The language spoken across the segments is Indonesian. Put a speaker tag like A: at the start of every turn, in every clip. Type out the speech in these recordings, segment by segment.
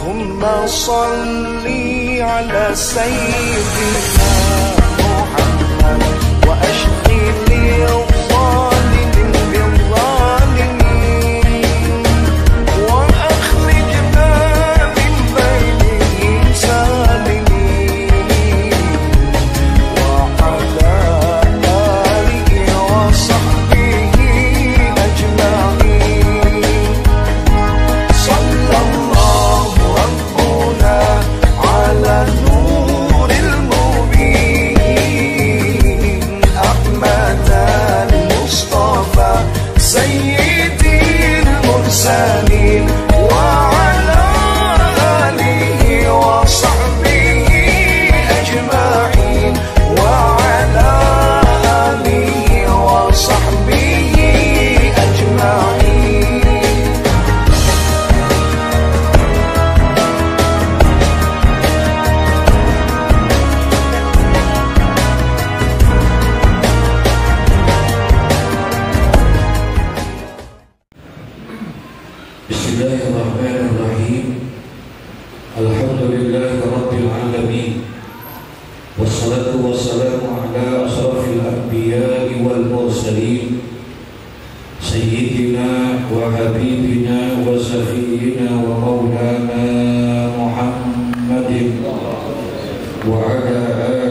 A: اللهم صل على سيدنا محمد وأشغل الظالمين بالظالمين وأخرجنا من بينهم سالمين وعلى آله وصحبه أجمعين. صلى الله ربنا على النور المبين أحمد المصطفى سيد المرسلين وعلى آله وصحبه أجمعين وعلى آله وصحبه أجمعين.
B: Bismillahirrahmanirrahim. Alhamdulillahi rabbil alamin. Wassalatu wassalamu ala asrafil anbiya'i wal mursalin Sayyidina wa habibina wa safiyyina wa maulana Muhammadin wa ala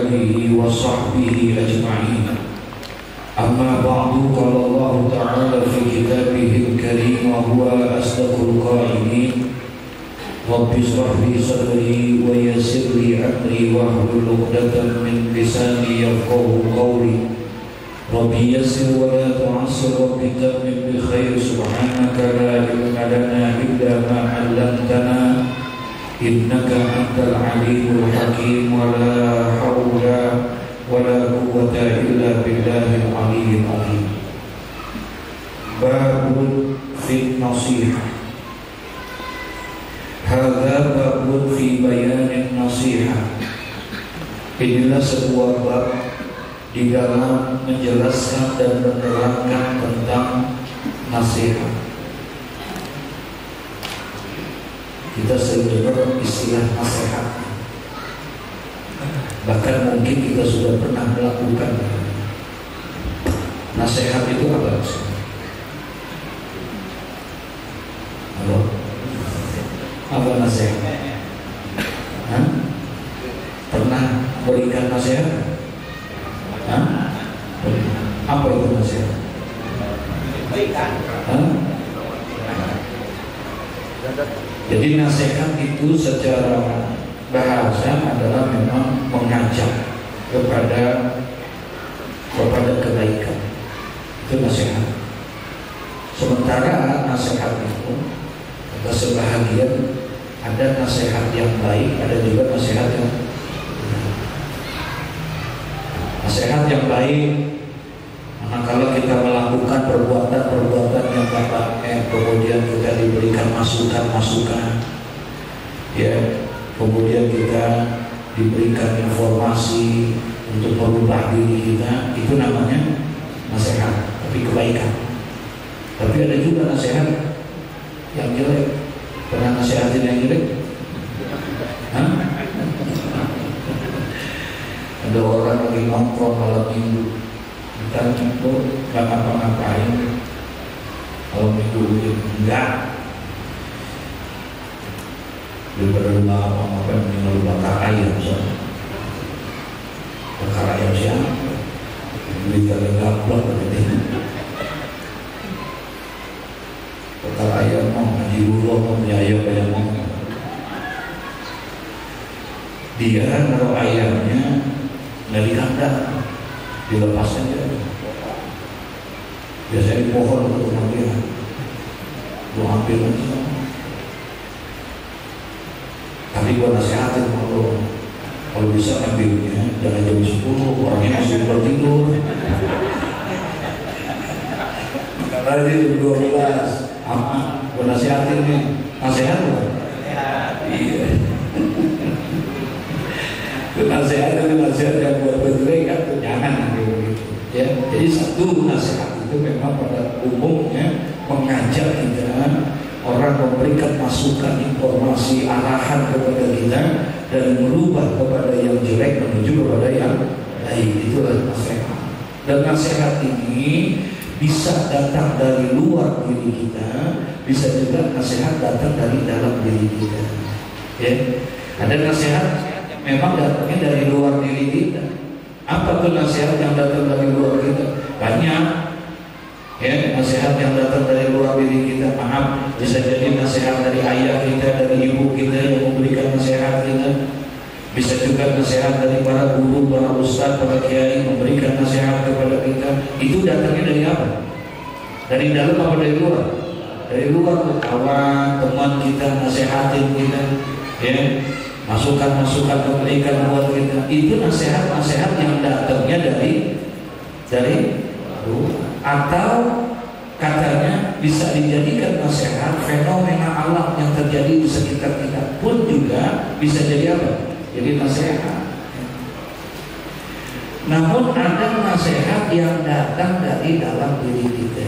B: alihi wa sahbihi ajma'in. Amma ba'du, qala Allah ta'ala fi kitabihil karim wa huwa asdaqul qailin. Rabbi shrah li sadri wa yassir li amri wahlul 'uqdatam min lisani yafqahu qawli. Rabbi yassir wa la tu'assir, Rabbi tammim bil khair. Subhanaka la ilma lana illa ma 'allamtana innaka antal alimul hakim. Wa la hawla wala quwwata illa billahil aliyyil azim. Babun fi nasihah. Hadza babun fi bayanin nasihah. Inilah sebuah bab di dalam menjelaskan dan menerangkan tentang nasihat. Kita sering dengar istilah nasihat. Bahkan mungkin kita sudah pernah melakukan. Nasihat itu apa? Halo? Apa nasihat? Hah? Pernah berikan nasihat? Hah? Apa itu nasihat? Hah? Jadi nasihat itu secara bahasa adalah memang mengajak kepada kebaikan. Itu nasihat. Sementara nasihat itu kata sebahagian ada nasihat yang baik, ada juga nasihat yang nasihat yang baik. Kalau kita melakukan perbuatan yang baik, kemudian kita diberikan masukan, ya. Kemudian kita diberikan informasi untuk merubah diri kita, itu namanya nasihat, tapi kebaikan. Tapi ada juga nasihat yang jelek. Pernah nasihatin yang jelek? Hah? Ada orang lagi nongkrong malam minggu, kita cukup gak ngapa-ngapain. Kalau minggu enggak, daripada rumah apa-apa mendingan lu bakar ayam misalnya. Bakar ayam siapa? Beli kalian gaplok begitu. Bakar ayam mau ngaji dulu mau punya ayam mau. Dia naruh ayamnya nggak di kandang, dilepas aja. Biasanya di pohon untuk dia. Lu ambil aja. Tapi gua nasihatin kalau bisa ambilnya jangan jam 10, orangnya masih tidur. Karena dia jam 12, aman. Gua nasihatin nih, nasihat lo. Iya. Itu nasihat yang buat berkebaikan, jangan gitu. Ya, jadi satu nasihat itu memang pada umumnya mengajak kita orang memberikan masukan, informasi, arahan kepada kita dan merubah kepada yang jelek menuju kepada yang baik. Itulah nasihat. Dan nasihat ini bisa datang dari luar diri kita, bisa juga nasihat datang dari dalam diri kita. Ya, ada nasihat yang memang datangnya dari luar diri kita. Apa tuh nasihat yang datang dari luar kita? Banyak. Ya, nasihat yang datang dari luar diri kita, maaf, bisa jadi nasihat dari ayah kita, dari ibu kita yang memberikan nasihat kita. Bisa juga nasihat dari para guru, para ustaz, para kiai memberikan nasihat kepada kita. Itu datangnya dari apa? Dari dalam apa dari luar? Dari luar, kawan, teman kita nasihatin kita, ya, masukan-masukan kebaikan buat kita. Itu nasihat-nasihat yang datangnya dari luar. Atau katanya bisa dijadikan nasihat fenomena alam yang terjadi di sekitar kita pun juga bisa jadi apa? Jadi nasihat. Namun ada nasihat yang datang dari dalam diri kita.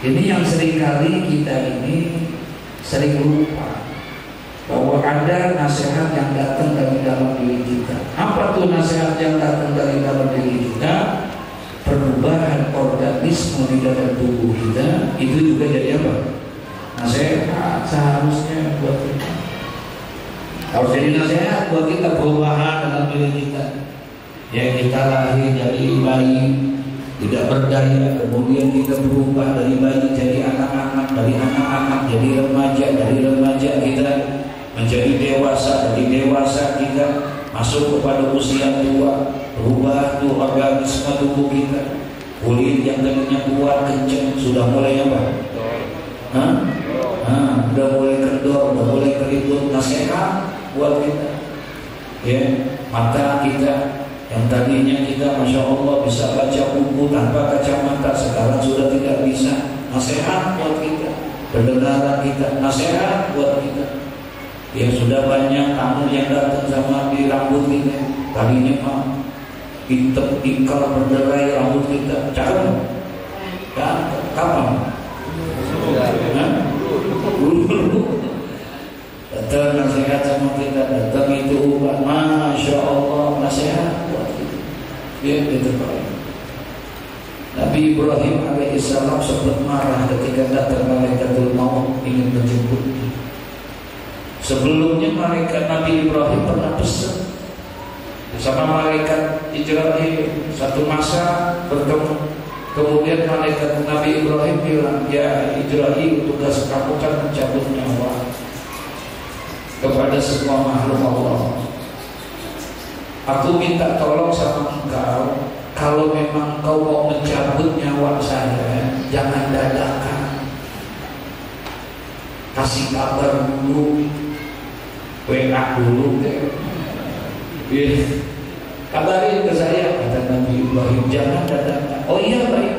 B: Ini yang seringkali kita ini sering lupa, bahwa ada nasihat yang datang dari dalam diri kita. Apa tuh nasihat yang datang dari dalam diri kita? Perubahan organisme di dalam tubuh kita itu juga jadi apa? Nasihat seharusnya buat kita. Harus jadi nasihat buat kita, perubahan dalam diri kita. Ya, kita lahir dari bayi tidak berdaya, kemudian kita berubah dari bayi jadi anak-anak, dari anak-anak jadi remaja, dari remaja kita menjadi dewasa, dari dewasa kita masuk kepada usia tua, berubah tuh organisme tubuh kita. Kulit yang tadinya kuat, kencang, sudah mulai apa? Udah mulai kendor, udah mulai keriput. Nasihat buat kita. Ya, mata kita yang tadinya kita masya Allah bisa baca buku tanpa kacamata, sekarang sudah tidak bisa. Nasihat buat kita. Pendengaran kita, nasihat buat kita. Ya, sudah banyak tamu yang datang sama di rambut kita. Tadinya mah hitam ikal berderai rambut kita. Cakep? Kapan? Dulu. Datang nasihat sama kita, datang itu ubah. Masya Allah, nasihat buat kita. Ya, itu baik. Nabi Ibrahim alaihissalam sempat marah ketika datang malaikatul maut ingin menjemputnya. Sebelumnya malaikat Nabi Ibrahim pernah pesan sama malaikat Israel, satu masa bertemu. Kemudian malaikat Nabi Ibrahim bilang, ya Israel, tugas kamu kan mencabut nyawa kepada semua makhluk Allah. Aku minta tolong sama engkau, kalau memang kau mau mencabut nyawa saya, jangan dadakan, kasih kabar dulu, WA dulu deh. Kabarin ke saya, kata Nabi Ibrahim, jangan dadakan. Oh iya baik,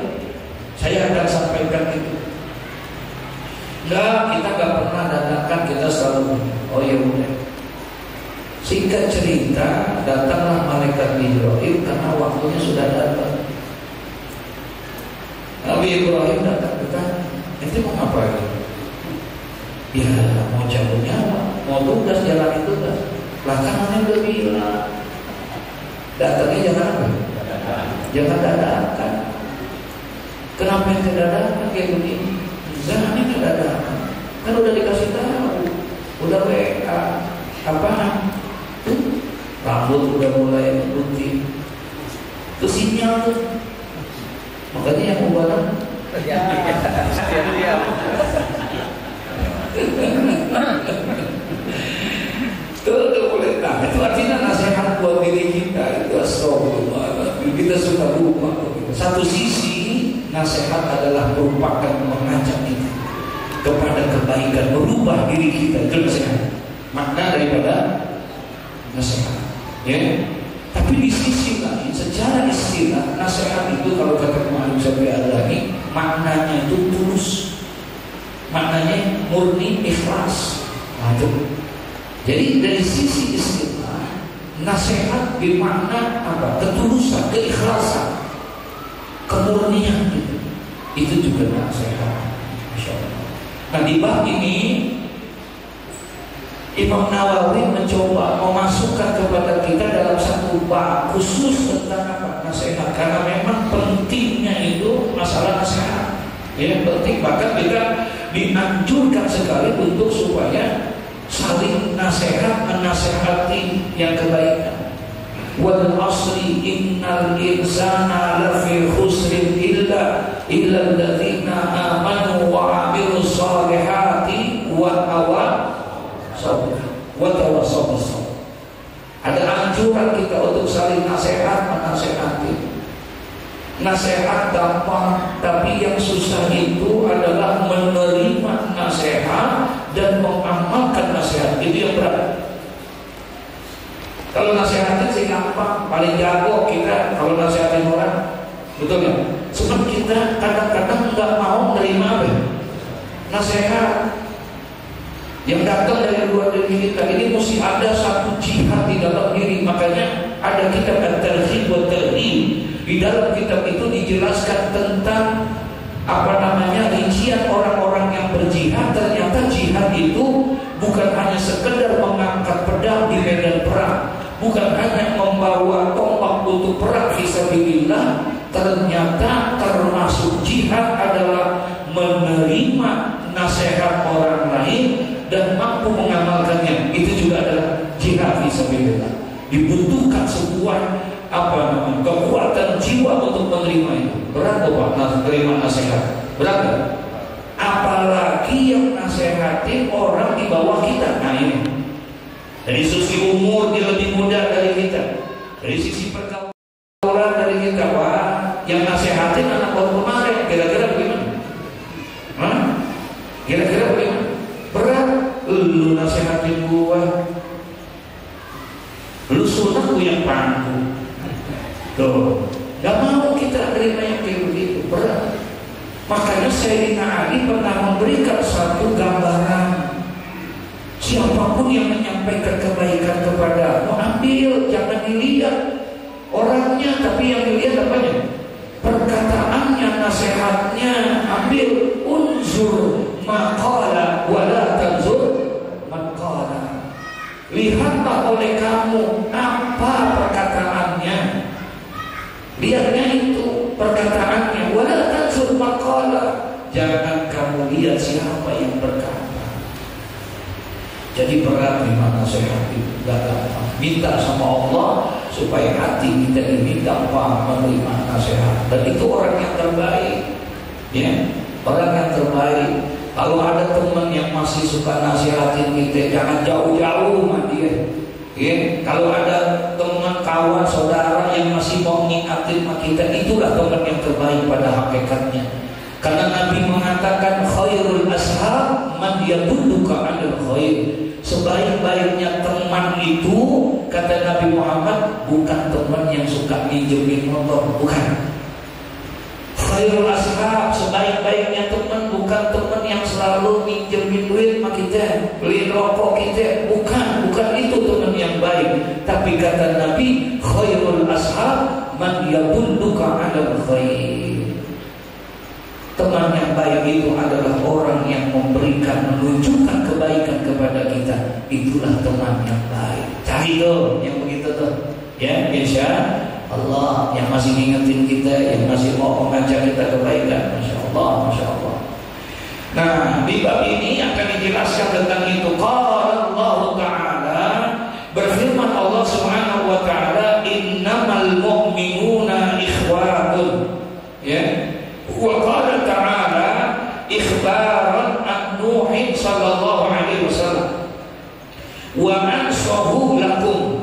B: saya akan sampaikan itu. Enggak, kita gak pernah dadakan, kita selalu. Oh iya udah. Singkat cerita, datanglah malaikat Ibrahim karena waktunya sudah datang. Nabi Ibrahim datang ke sana, itu mau ngapain? Ya mau cabut nyawa, mau tugas, jalanin tugas. Lah kan namanya udah bilang, datangnya jangan apa? Jangan dadakan. Kenapa yang dadakan kayak begini? Jangan ini dadakan. Kan udah dikasih tahu, udah WA, apaan? Rambut udah mulai putih. Itu sinyal tuh. Makanya yang membuat itu udah mulai. Nah, itu artinya nasihat buat diri kita. Itu astagfirullah. Kita suka lupa. Satu sisi nasihat adalah merupakan mengajak kita kepada kebaikan, merubah diri kita. Itu nasihat. Makna daripada nasihat. Ya. Tapi di sisi lain, secara istilah, nasihat itu kalau kata Muhammad Syafi'i lagi, maknanya itu tulus, maknanya murni, ikhlas. Nah, itu. Jadi dari sisi istilah, nasihat bermakna apa? Ketulusan, keikhlasan, kemurnian itu. Itu juga nasihat. Masya Allah. Nah, di bab ini Imam Nawawi mencoba memasukkan kepada kita dalam satu bab khusus tentang apa? Nasihat. Karena memang pentingnya itu masalah nasihat. Ya, penting. Bahkan kita dianjurkan sekali untuk supaya saling nasihat, menasihati yang kebaikan. Wal asri innal insana lafi khusrin illa alladziina amanu wa 'amilus shalihati wa tawassaw. Ada anjuran kita untuk saling nasihat, menasihati. Nasihat gampang, tapi yang susah itu adalah menerima nasihat dan mengamalkan nasihat. Itu yang berat. Kalau nasihatin sih gampang, paling jago kita kalau nasihatin orang, betul ya? Sebab kita kadang-kadang nggak mau menerima nasihat yang datang dari luar diri kita. Ini mesti ada satu jihad di dalam diri. Makanya ada kitab At-Targhib wa Tarhib. Di dalam kitab itu dijelaskan tentang rincian orang-orang yang berjihad. Ternyata jihad itu bukan hanya sekedar mengangkat pedang di medan perang, bukan hanya membawa tombak untuk perang fisabilillah. Ternyata termasuk jihad adalah menerima nasihat orang lain dan mampu mengamalkannya. Itu juga adalah jihad fisabilillah. Dibutuhkan sebuah kekuatan jiwa untuk menerima itu. Berat Pak menerima nasihat. Berat gak? Apalagi yang nasihatin orang di bawah kita. Nah ini dari sisi umur dia lebih muda dari kita, dari sisi pergaulan dari kita. Wah, yang nasihatin anak baru kemarin. Kira-kira bagaimana? Kira-kira bagaimana? Berat. Lu nasihatin gua, lu sunnah gua yang pangku. Tuh, gak mau kita terima yang kayak begitu. Berat. Makanya Sayyidina Ali pernah memberikan satu gambaran. Siapapun yang menyampaikan kebaikan kepadamu, ambil, jangan dilihat orangnya, tapi yang dilihat apanya? Perkataannya, nasihatnya. Ambil, unzur maqala wala tanzur maqala. Lihatlah oleh kamu apa perkataannya. Lihatnya itu perkataannya. Wala tanzur maqala. Jangan kamu lihat siapa yang berkata. Jadi berat memang nasihat itu, gak gampang. Minta sama Allah supaya hati kita ini gampang menerima nasihat. Dan itu orang yang terbaik, ya, orang yang terbaik. Kalau ada teman yang masih suka nasihatin kita, jangan jauh-jauh sama dia. Ya, kalau ada teman, kawan, saudara yang masih mau ngingatin sama kita, itulah teman yang terbaik pada hakikatnya. Karena Nabi mengatakan khairul ashab man yadulluka 'alal khair. Sebaik-baiknya teman itu, kata Nabi Muhammad, bukan teman yang suka minjemin motor, bukan. Khairul ashab, sebaik-baiknya teman bukan teman yang selalu minjemin duit sama kita, beli rokok kita, bukan itu teman yang baik. Tapi kata Nabi, khairul ashab man yadulluka 'alal khair. Teman yang baik itu adalah orang yang memberikan, menunjukkan kebaikan kepada kita. Itulah teman yang baik. Cari tuh yang begitu tuh, ya, insya Allah. Yang masih ngingetin kita, yang masih mau mengajak kita kebaikan. Masya Allah, Masya Allah. Nah, di bab ini akan dijelaskan tentang itu. Qala Allah Ta'ala, berfirman Allah Subhanahu wa Ta'ala, innamal mu'minuna ikhwatun. Ya. Wa qala ta'ala ikhbaran an Nuh sallallahu alaihi wasallam wa ansahu lakum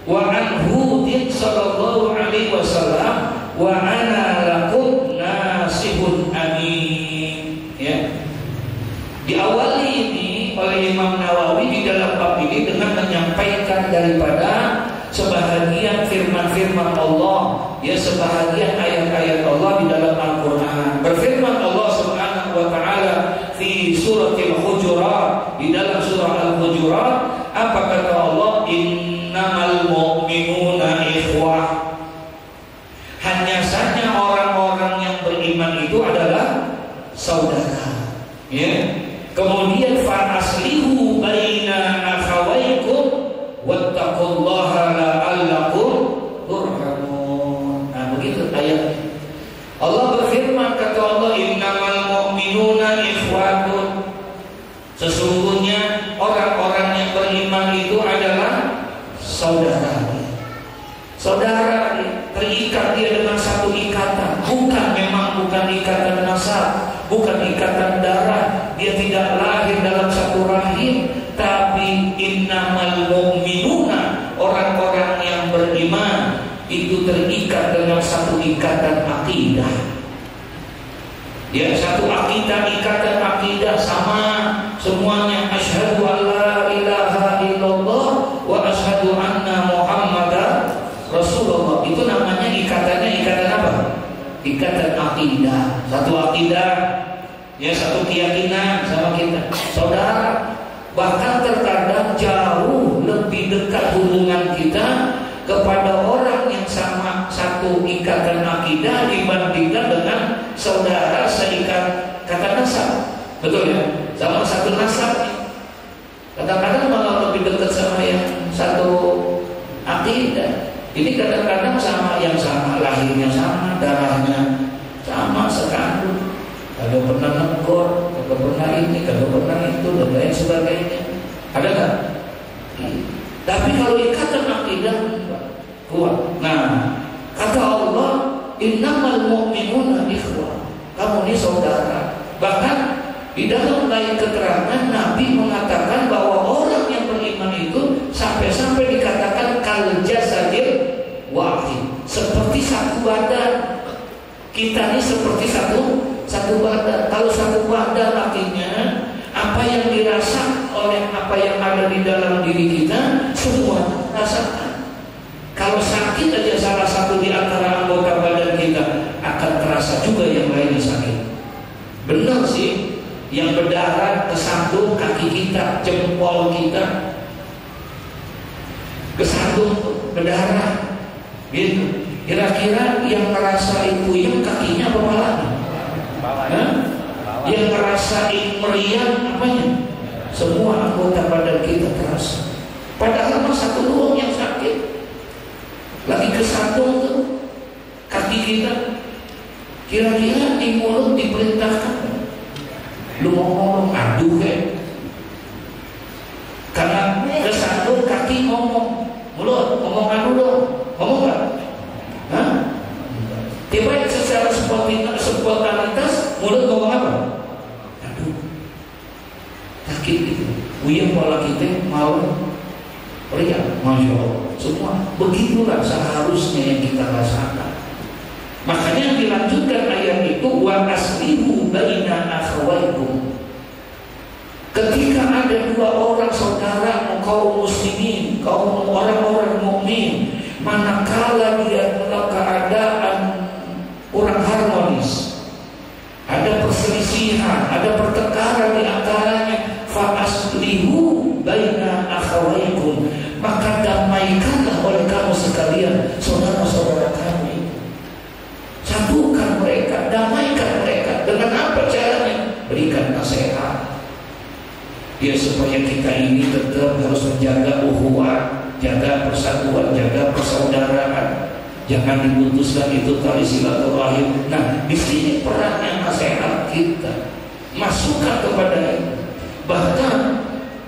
B: wa an Hud sallallahu alaihi wasallam wa ana lakum nasihun amin. Ya. Diawali ini oleh Imam Nawawi di dalam bab ini dengan menyampaikan daripada sebahagian firman-firman Allah, ya, sebahagian ayat-ayat Allah di dalam Al-Quran. Berfirman Allah Subhanahu wa Ta'ala di suratil Hujurat, di dalam surah Al-Hujurat, apa kata Allah? Innamal mu'minuna ikhwah. Hanya saja orang-orang yang beriman itu adalah saudara, ya. Sesungguhnya orang-orang yang beriman itu adalah saudara. Saudara terikat dia dengan satu ikatan, bukan ikatan nasab, bukan ikatan darah. Dia tidak lahir dalam satu rahim, tapi innamal mu'minuna, orang-orang yang beriman itu terikat dengan satu ikatan akidah. Ya, satu akidah, ikatan akidah sama semuanya. Asyhadu alla ilaha illallah wa asyhadu anna muhammadar rasulullah. Itu namanya ikatannya ikatan apa? Ikatan akidah. Satu akidah, ya, satu keyakinan sama kita. Saudara, bahkan terkadang jauh lebih dekat hubungan kita kepada orang yang sama satu ikatan akidah dibandingkan dengan saudara seikat kata nasab. Betul ya? Sama satu nasab. Kadang-kadang malah lebih dekat sama yang satu akidah. Ini kadang-kadang sama, yang sama lahirnya sama, darahnya sama, sekandung. Kalau pernah negor, kalau pernah ini, kalau pernah itu, dan lain sebagainya. Ada nggak? Tapi kalau ikatan akidah kuat. Nah, kata Allah, innamal mu'minuna ikhwah. Kamu ini saudara. Bahkan di dalam lain keterangan Nabi mengatakan bahwa orang yang beriman itu sampai-sampai dikatakan kal jasadil wahid, seperti satu badan. Kita ini seperti satu badan. Kalau satu badan artinya apa yang dirasa oleh apa yang ada di dalam diri kita semua rasakan. Kalau sakit aja salah satu di antara anggota badan kita, akan terasa juga yang lainnya sakit. Benar sih, yang berdarah kesandung kaki kita, jempol kita kesandung berdarah gitu. Kira-kira yang merasa itu yang kakinya apa malahnya? Yang ngerasain meriang apanya? Semua anggota badan kita terasa. Padahal mah satu doang yang sakit. Lagi kesandung tuh kaki kita. Kira-kira di mulut diperintahkan, lu mau ngomong aduh karena kesandung kaki ngomong, mulut ngomong aduh dong, ngomong nggak? Hah? Tiba secara spontanitas mulut ngomong apa? Aduh, sakit gitu. Uyang pola kita mau riak, masya Allah. Semua begitulah seharusnya yang kita rasakan. Makanya dilanjutkan ayat itu, wa aslihu baina akhawaikum. Ketika ada dua orang saudara kaum muslimin, kaum orang-orang mukmin, manakala dia dalam keadaan kurang harmonis, ada perselisihan, ada pertengkaran di antaranya, fa aslihu baina akhawaikum, maka damaikanlah oleh kamu sekalian saudara-saudara kami. Satukan mereka, damaikan mereka. Dengan apa caranya? Berikan nasihat. Ya, supaya kita ini tetap harus menjaga ukhuwah, jaga persatuan, jaga persaudaraan. Jangan diputuskan itu tali silaturahim. Nah, di sini perannya nasihat kita. Masukkan kepada itu. Bahkan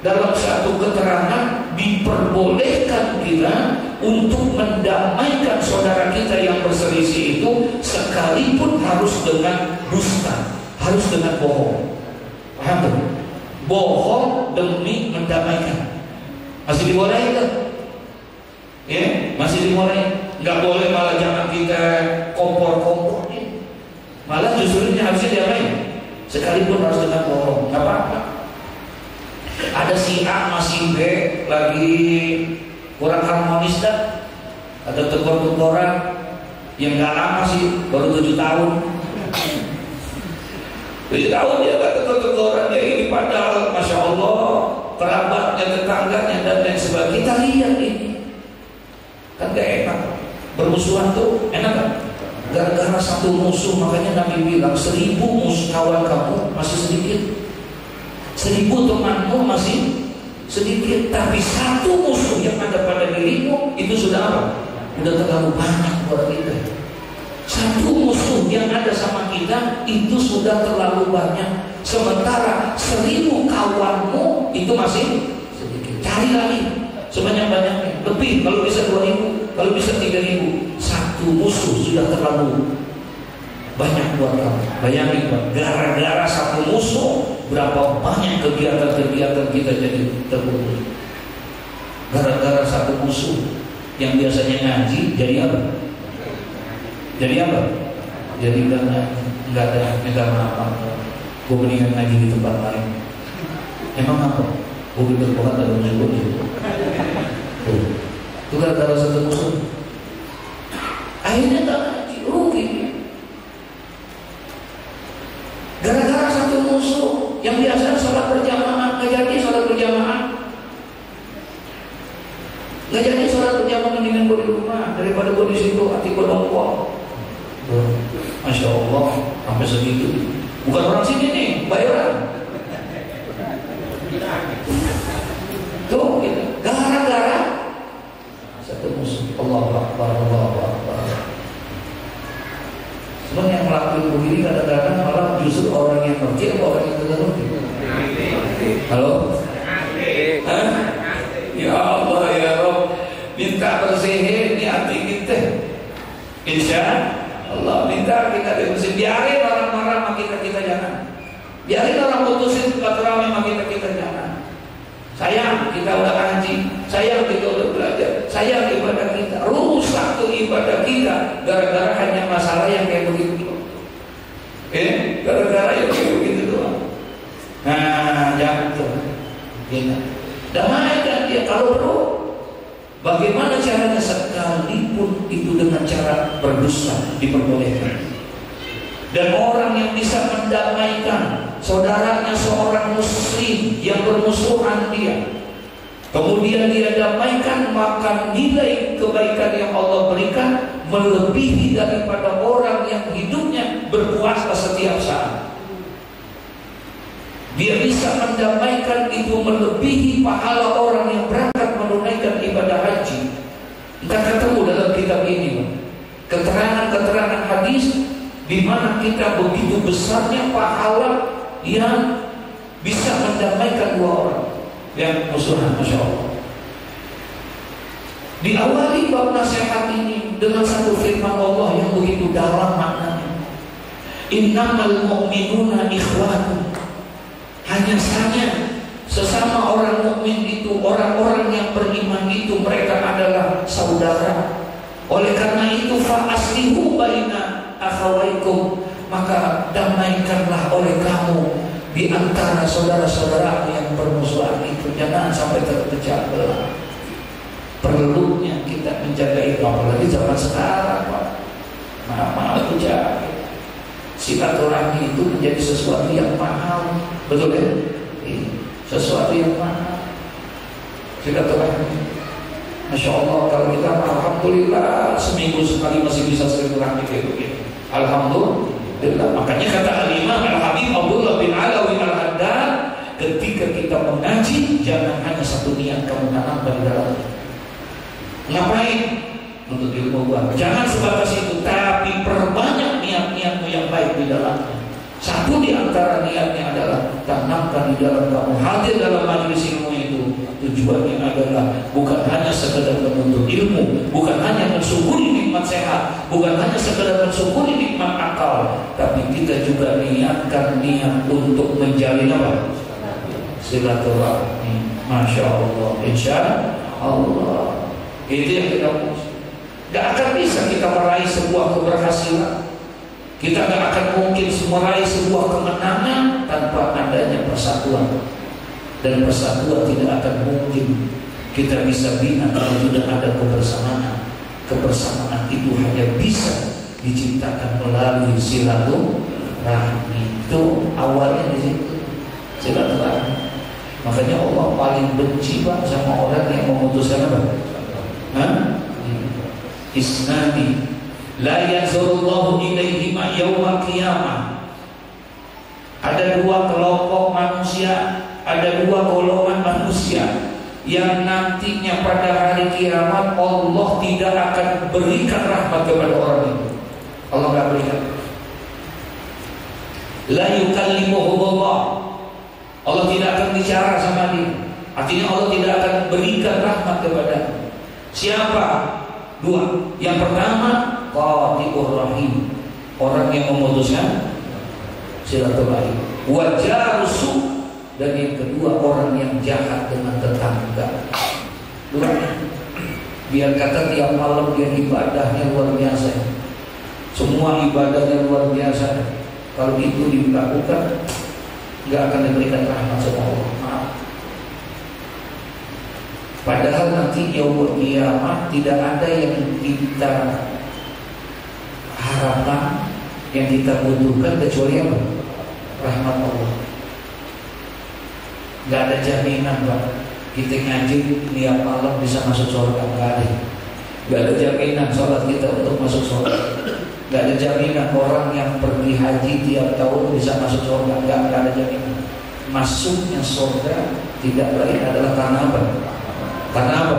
B: dalam satu keterangan diperbolehkan kita untuk mendamaikan saudara kita yang berselisih itu, sekalipun harus dengan dusta, harus dengan bohong. Paham tak? Bohong demi mendamaikan. Masih dibolehin tak? Ya, masih dibolehin. Nggak boleh malah jangan kita kompor-komporin. Malah justru ini harusnya diapain? Sekalipun harus dengan bohong, nggak apa-apa. Ada si A sama si B lagi kurang harmonis dah. Ada tegur-teguran yang gak lama sih, baru 7 tahun. 7 tahun dia gak tegur-teguran ya ini, padahal Masya Allah kerabatnya, tetangganya dan lain sebagainya. Kita lihat ini kan gak enak. Bermusuhan tuh enak kan? Gara-gara satu musuh, makanya Nabi bilang 1000 musuh kawan kamu masih sedikit, 1000 temanmu masih sedikit, tapi satu musuh yang ada pada dirimu itu sudah apa? Sudah terlalu banyak buat kita. Satu musuh yang ada sama kita itu sudah terlalu banyak. Sementara 1000 kawanmu masih sedikit. Cari lagi sebanyak-banyaknya. Lebih, kalau bisa 2.000, kalau bisa 3.000. Satu musuh sudah terlalu banyak buat kamu. Bayangin Pak, gara-gara satu musuh berapa banyak kegiatan-kegiatan kita jadi terputus. Gara-gara satu musuh yang biasanya ngaji jadi apa? Jadi apa? Jadi nggak ada apa. Gue mendingan ngaji di tempat lain. Emang apa? Gue pikir banget ada musuh itu gara-gara satu musuh. Akhirnya tak ngaji, rugi. Gara-gara satu musuh yang biasanya sholat berjamaah nggak jadi sholat berjamaah. Nggak jadi sholat berjamaah, mendingan gue di rumah daripada gue di situ, hati gue nongkrong. Masya Allah, sampai segitu. Bukan orang sini nih, bayaran. Tuh, gitu. Gara-gara satu musuh. Allahu Akbar, Allahu Akbar. Sebab yang melakukan begini kadang-kadang malah justru orang yang ngerti atau orang yang tidak ngerti. Halo? Hah? Ya Allah ya Rabb, minta bersihin di hati kita. Insya Allah minta kita bersih. Biarin orang marah sama kita jangan. Biarin orang putusin silaturahmi sama kita jangan. Sayang kita udah ngaji, sayang kita udah belajar, sayang ibadah kita. Rusak tuh ibadah kita gara-gara hanya masalah yang kayak begitu. Gara-gara yang kayak begitu doang. Nah, jangan tuh. Damaikan dia kalau perlu. Bagaimana caranya? Sekalipun itu dengan cara berdusta diperbolehkan. Dan orang yang bisa mendamaikan saudaranya seorang muslim yang bermusuhan dia, kemudian dia damaikan, maka nilai kebaikan yang Allah berikan melebihi daripada orang yang hidupnya berpuasa setiap saat. Dia bisa mendamaikan, itu melebihi pahala orang yang berangkat menunaikan ibadah haji. Kita ketemu dalam kitab ini keterangan-keterangan hadis di mana kita begitu besarnya pahala yang bisa mendamaikan dua orang yang musuhan. Masya Allah. Diawali bab nasihat ini dengan satu firman Allah yang begitu dalam maknanya. Innamal mu'minuna ikhwatun. Hanya saja sesama orang mukmin itu, orang-orang yang beriman itu, mereka adalah saudara. Oleh karena itu fa aslihu baina akhawaikum, maka damaikanlah oleh kamu di antara saudara-saudara yang bermusuhan itu. Jangan sampai terpecah belah. Perlunya kita menjaga itu, apalagi zaman sekarang Pak. Maaf jaga. Silaturahmi itu menjadi sesuatu yang mahal, betul ya? Sesuatu yang mahal. Silaturahmi. Masya Allah, kalau kita alhamdulillah seminggu sekali masih bisa silaturahmi kayak begini. Alhamdulillah. Makanya kata Al-Imam Al-Habib Abdullah bin Alawi Al-Haddad, ketika kita mengaji jangan hanya satu niat kamu tanamkan di dalamnya. Ngapain? Untuk ilmu gua. Jangan sebatas itu, tapi perbanyak niat-niatmu yang baik di dalamnya. Satu di antara niatnya adalah tanamkan di dalam kamu, hadir dalam majelis ilmu itu. Tujuannya adalah bukan hanya sekedar menuntut ilmu, bukan hanya mensyukuri nikmat sehat, bukan hanya sekedar mensyukuri nikmat akal, tapi kita juga niatkan niat untuk menjalin apa? Silaturahmi. Masya Allah. Insya Allah. Itu yang kita maksud. Gak akan bisa kita meraih sebuah keberhasilan, kita gak akan mungkin meraih sebuah kemenangan tanpa adanya persatuan. Dan persatuan tidak akan mungkin kita bisa bina kalau tidak ada kebersamaan. Kebersamaan itu hanya bisa diciptakan melalui silaturahmi. Itu awalnya di situ, silaturahmi. Makanya Allah paling benci Pak sama orang yang memutuskan apa? Isnani la yanzurullahu ilaihima yawmal qiyamah. Ada dua kelompok manusia, ada dua golongan manusia yang nantinya pada hari kiamat Allah tidak akan berikan rahmat kepada orang itu. Allah tidak berikan. La yukallimuhumullah. Allah tidak akan bicara sama dia. Artinya Allah tidak akan berikan rahmat kepada siapa? Dua. Yang pertama, qati'ur rahim, orang yang memutuskan silaturahim. Wa jarusu, dan yang kedua orang yang jahat dengan tetangga. Dua. Biar kata tiap malam dia ibadahnya luar biasa, semua ibadahnya luar biasa. Kalau itu dilakukan, nggak akan diberikan rahmat sama Allah. Maaf. Padahal nanti yaumul qiyamah tidak ada yang kita harapkan, yang kita butuhkan kecuali apa? Rahmat Allah. Gak ada jaminan Pak, kita ngaji tiap malam bisa masuk surga, gak ada. Gak ada jaminan sholat kita untuk masuk surga. Gak ada jaminan orang yang pergi haji tiap tahun bisa masuk surga, gak ada jaminan. Masuknya surga tidak lain adalah karena apa? Karena apa?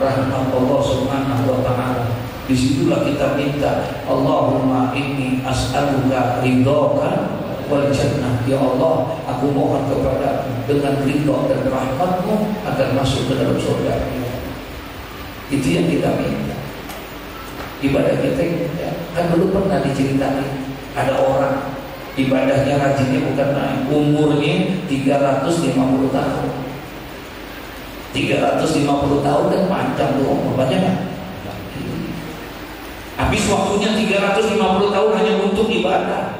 B: Rahmat Allah Subhanahu wa ta'ala. Disitulah kita minta, Allahumma inni as'aluka ridhoka wal jannah. Ya Allah, aku mohon kepada dengan ridho dan rahmatmu agar masuk ke dalam surga. Itu yang kita minta. Ibadah kita ya, kan dulu pernah diceritakan, ada orang ibadahnya rajinnya bukan naik, umurnya 350 tahun. 350 tahun kan panjang tuh umur, banyak kan? Habis waktunya 350 tahun hanya untuk ibadah.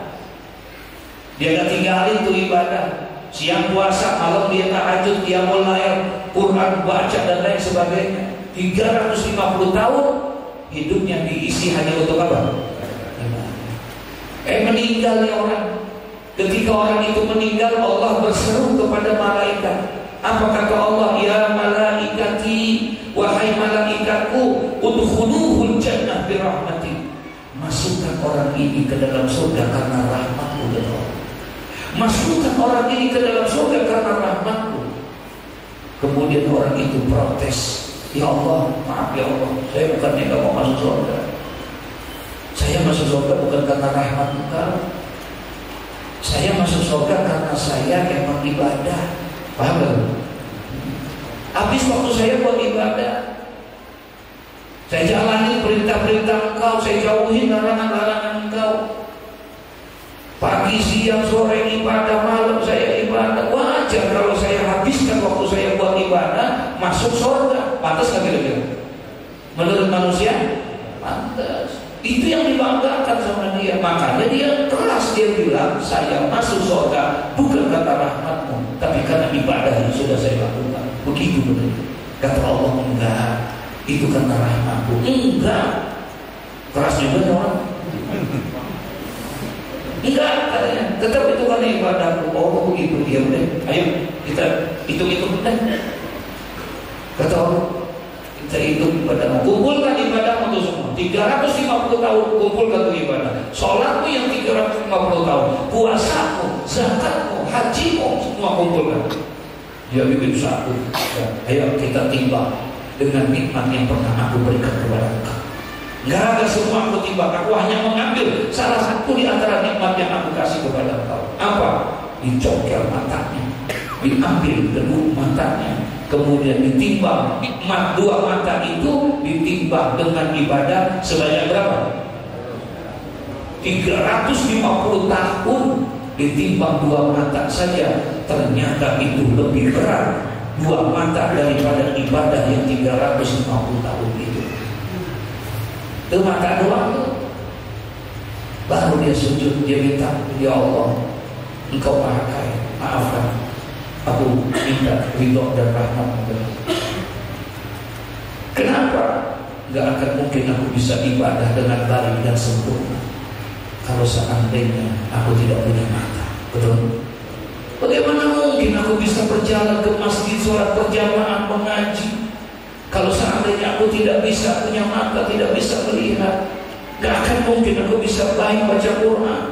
B: Dia gak tinggalin tuh ibadah. Siang puasa, malam dia tahajud, dia mulai Quran baca dan lain sebagainya. 350 tahun hidupnya diisi hanya untuk apa? Meninggalnya orang. Ketika orang itu meninggal, Allah berseru kepada malaikat. Apa kata Allah? Ya malaikati, wahai malaikatku, udkhuluhul jannah birahmati. Masukkan orang ini ke dalam surga karena rahmatku ya Allah. Masukkan orang ini ke dalam surga karena rahmatku. Kemudian orang itu protes. Ya Allah, maaf ya Allah, saya bukannya gak mau masuk surga. Saya masuk surga bukan karena rahmat Engkau. Saya masuk surga karena saya emang ibadah. Paham gak? Habis waktu saya buat ibadah, saya jalani perintah-perintah Engkau, saya jauhi larangan-larangan Engkau. Pagi, siang, sore ibadah, malam saya ibadah. Wajar kalau saya habiskan waktu saya buat ibadah, masuk surga. Pantas gak kira-kira? Menurut manusia? Pantas. Itu yang dibanggakan sama dia. Makanya dia keras, dia bilang, saya masuk surga bukan karena rahmatmu, tapi karena ibadah yang sudah saya lakukan. Begitu betul. Kata Allah, enggak, itu karena rahmatku. Enggak. Keras juga orang. Enggak, katanya, tetap itu karena ibadahku. Oh begitu, dia udah. Ayo kita hitung-hitung. Kata Allah, kita hitung ibadahmu. Kumpulkan ibadahmu itu semua. 350 tahun kumpulkan itu ibadah. Sholatmu yang 350 tahun, puasamu, zakatmu, hajimu, semua kumpulkan. Dia bikin satu. Ayo kita timbang dengan nikmat yang pernah aku berikan kepada engkau. Enggak ada semua aku timbang. Aku hanya mengambil salah satu di antara nikmat yang aku kasih kepada engkau. Apa? Dicongkel matanya, diambil kedua matanya, kemudian ditimbang. Nikmat dua mata itu ditimbang dengan ibadah sebanyak berapa? 350 tahun ditimbang dua mata saja. Ternyata itu lebih berat dua mata daripada ibadah yang 350 tahun itu. Itu mata doang tuh. Baru dia sujud, dia minta, ya Allah, Engkau Maha Kaya, maafkan aku, minta ridho dan rahmat-Mu. Kenapa? Gak akan mungkin aku bisa ibadah dengan baik dan sempurna kalau seandainya aku tidak punya mata. Betul? Bagaimana mungkin aku bisa berjalan ke masjid, sholat berjamaah, mengaji kalau seandainya aku tidak bisa punya mata, tidak bisa melihat? Gak akan mungkin aku bisa baik baca Quran.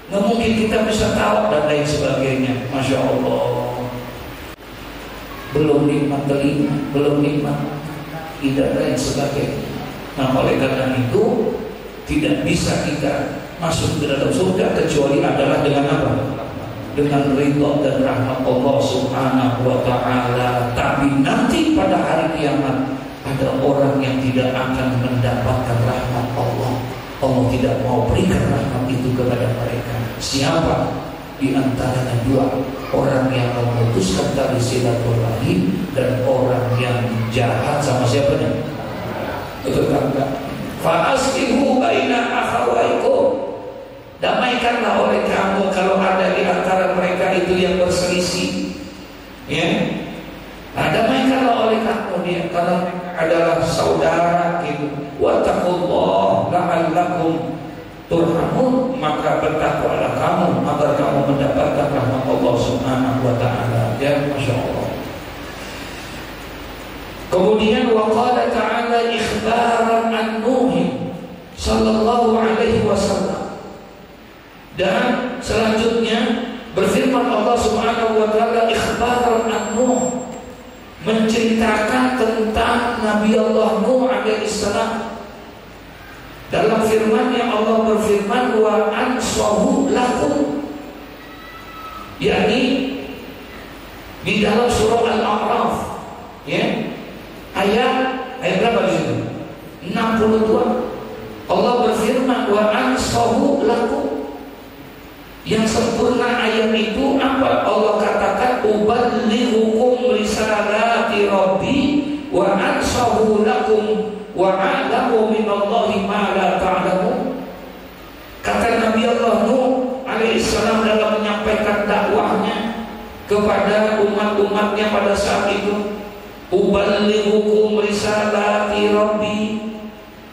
B: Gak mungkin kita bisa tahu dan lain sebagainya. Masya Allah. Belum nikmat telinga, belum nikmat tidak lain sebagainya. Nah oleh karena itu tidak bisa kita masuk ke dalam surga kecuali adalah dengan apa? Dengan ridho dan rahmat Allah Subhanahu wa ta'ala. Tapi Tapi nanti pada hari kiamat ada orang yang tidak akan mendapatkan rahmat Allah. Allah tidak mau berikan rahmat itu kepada mereka. Siapa? Di antaranya dua, orang yang memutuskan tali silaturahim dan orang yang jahat sama siapa nih? Tetangga. Fa aslihu baina akhawaikum. Damaikanlah oleh kamu kalau ada di antara mereka itu yang berselisih. Ya. Nah, damaikanlah oleh kamu dia karena adalah saudara gitu. Wattaqullah la'allakum turhamun, maka bertakwalah kamu agar kamu mendapatkan rahmat Allah Subhanahu wa taala. Ya, masyaallah. Kemudian waqala ta'ala ikhbaran an Nuh sallallahu alaihi wasallam. Dan selanjutnya berfirman Allah Subhanahu wa taala ikhbaran an Nuh, menceritakan tentang Nabi Allah Nuh alaihissalam. Dalam firman yang Allah berfirman wa ansahu lakum, yakni di dalam surah Al-A'raf, ya, ayat berapa di situ? 62. Allah berfirman wa ansahu lakum. Yang sempurna ayat itu apa? Allah katakan uballighukum risalati rabbi wa ansahu lakum wa a'lamu minallahi ma la ta'lamun. Kata Nabi Allah Nuh alaihissalam dalam menyampaikan dakwahnya kepada umat-umatnya pada saat itu, uballighukum risalati rabbi,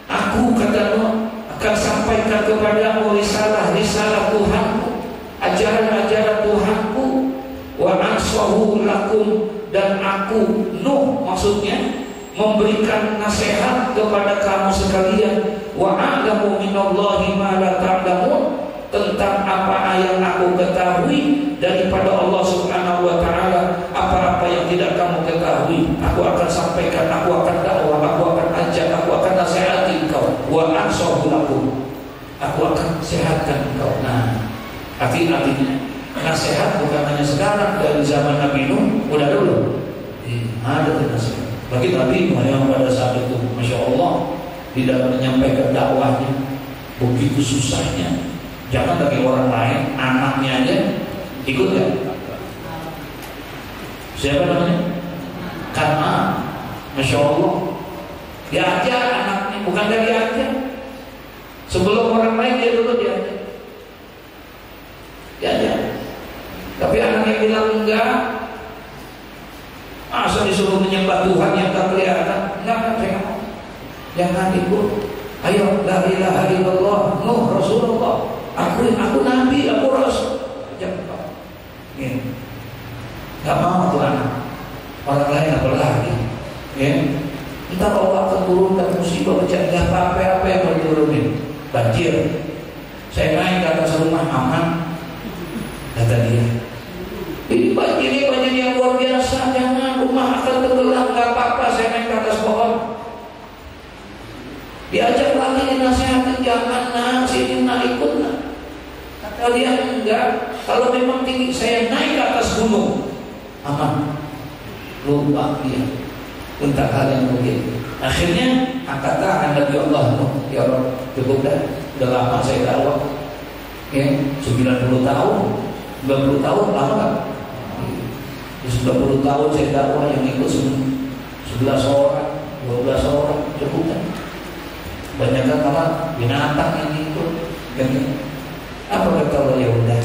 B: aku kata Nuh akan sampaikan kepadamu risalah-risalah Tuhanku, ajaran-ajaran Tuhanku, wa ansahu lakum, dan aku Nuh maksudnya memberikan nasihat kepada kamu sekalian, wa a'lamu minallahi ma la ta'lamun, tentang apa yang aku ketahui daripada Allah Subhanahu wa taala, apa-apa yang tidak kamu ketahui aku akan sampaikan, aku akan dakwah, aku akan ajak, aku akan nasihati engkau. Wa ansahu lakum, aku akan sehatkan engkau. Nah, artinya nasihat bukan hanya sekarang, dari zaman Nabi Nuh udah dulu ada nasihat. Bagi Nabi Nuh yang pada saat itu, masya Allah, di dalam menyampaikan dakwahnya begitu susahnya. Jangan bagi orang lain, anaknya aja ikut gak? Siapa namanya? Kan'an, masya Allah, diajar anaknya, bukan dari diajar. Sebelum orang lain dia dulu diajar. Tapi anaknya bilang enggak, masa disuruh menyembah Tuhan yang tak kelihatan? Enggak, saya mau. Jangan ikut. Ayo, la ilaha illallah, Nuh Rasulullah. Aku Nabi, aku Rasul. Jangan kau. Enggak mau tuh anak. Orang lain apa lagi? Entar Allah akan turunkan musibah bencana. Enggak apa-apa yang mau diturunin. Banjir. Saya naik ke atas rumah aman. Kata dia, ini banjir yang luar biasa, jangan, rumah akan tenggelam, gak apa-apa, saya naik ke atas pohon. Diajak lagi, dinasihatin, jangan nak, sini nak, ikut nak. Kata dia, enggak, kalau memang tinggi, saya naik ke atas gunung. Aman. Lupa dia tentang hal yang mungkin. Akhirnya angkat tangan Nabi Allah Nuh, ya Allah, cukup dah, udah lama saya dakwah, 90 tahun. 90 tahun lama kan? 90 tahun saya dakwah, yang ikut 11 orang, 12 orang, cukup kan? Banyak kan malah binatang yang ikut. Apa kata Allah? Ya udah,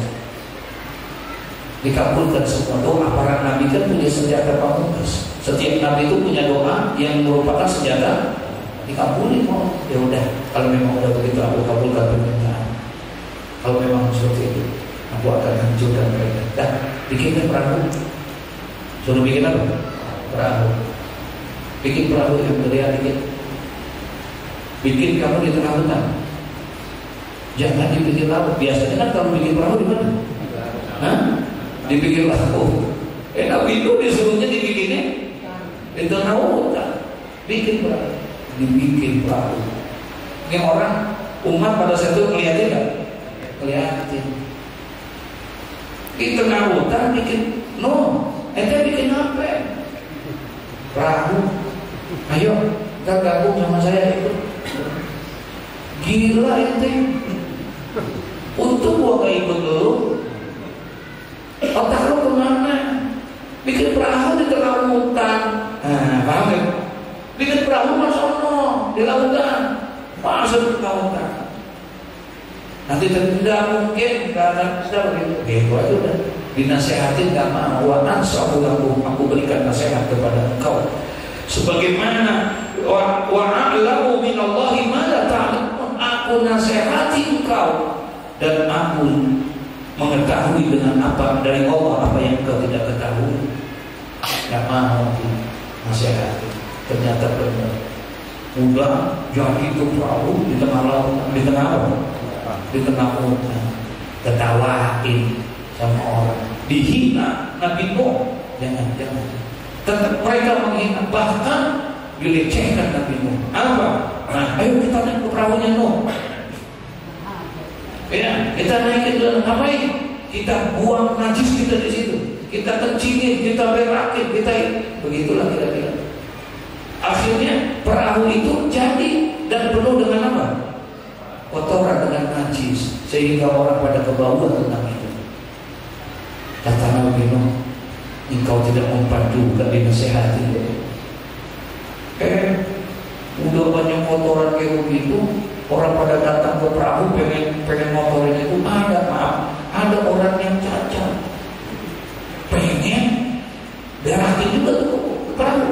B: dikabulkan semua doa. Para nabi kan punya senjata pamungkas. Setiap nabi itu punya doa yang merupakan senjata dikabulin. Ya udah, kalau memang udah begitu, aku kabulkan permintaan. Kalau memang seperti itu, aku akan hancurkan mereka. Dan bikinkan perahu. Suruh bikin apa? Perahu. Bikin perahu yang terlihat dikit. Bikin kamu di tengah hutan. Jangan dibikin laut. Biasanya kan kalau bikin perahu di mana? Dibikin perahu. Nabi itu disuruhnya dibikinnya di tengah hutan. Bikin perahu. Dibikin perahu. Ini orang umat pada saat itu ngeliatin nggak? Kelihatan. Di tengah hutan bikin, ente bikin apa? Ayo, kita gabung sama saya ikut. Gila ente. Untung gua gak ikut dulu. Otak lu kemana? Bikin perahu di tengah hutan. Nah, paham ya? Bikin perahu masono di lautan. Masuk ke lautan. Nanti tidak mungkin karena sudah begitu aja udah. Dinasehatin gak mau. Wa ansa'u lakum, aku berikan nasihat kepada engkau. Sebagaimana wa a'lamu minallahi ma la ta'lamun, aku nasihati engkau dan aku mengetahui dengan apa dari Allah apa yang engkau tidak ketahui. Gak mau nasihati. Ternyata benar. Udah jadi ke perahu di tengah laut, di tengah apa? Di tengah lautan. Ketawain sama orang, dihina Nabi Nuh. Jangan. Tetap mereka menghina, bahkan dilecehkan Nabi Nuh. Apa? Nah, ayo kita naik ke perahunya Nuh. Ya, kita naikin dulu. Ngapain? Kita buang najis kita di situ. Kita kencingin, kita berakin, kita begitulah kira-kira. Akhirnya perahu itu jadi dan penuh dengan apa? Kotoran dengan najis, sehingga orang pada kebauan tentang itu. Kata Nabi Nuh, engkau tidak mempan juga dinasehati. Udah banyak kotoran kayak begitu, orang pada datang ke perahu pengen motorin itu. Ada orang yang cacat, pengen berakin juga tuh ke perahu.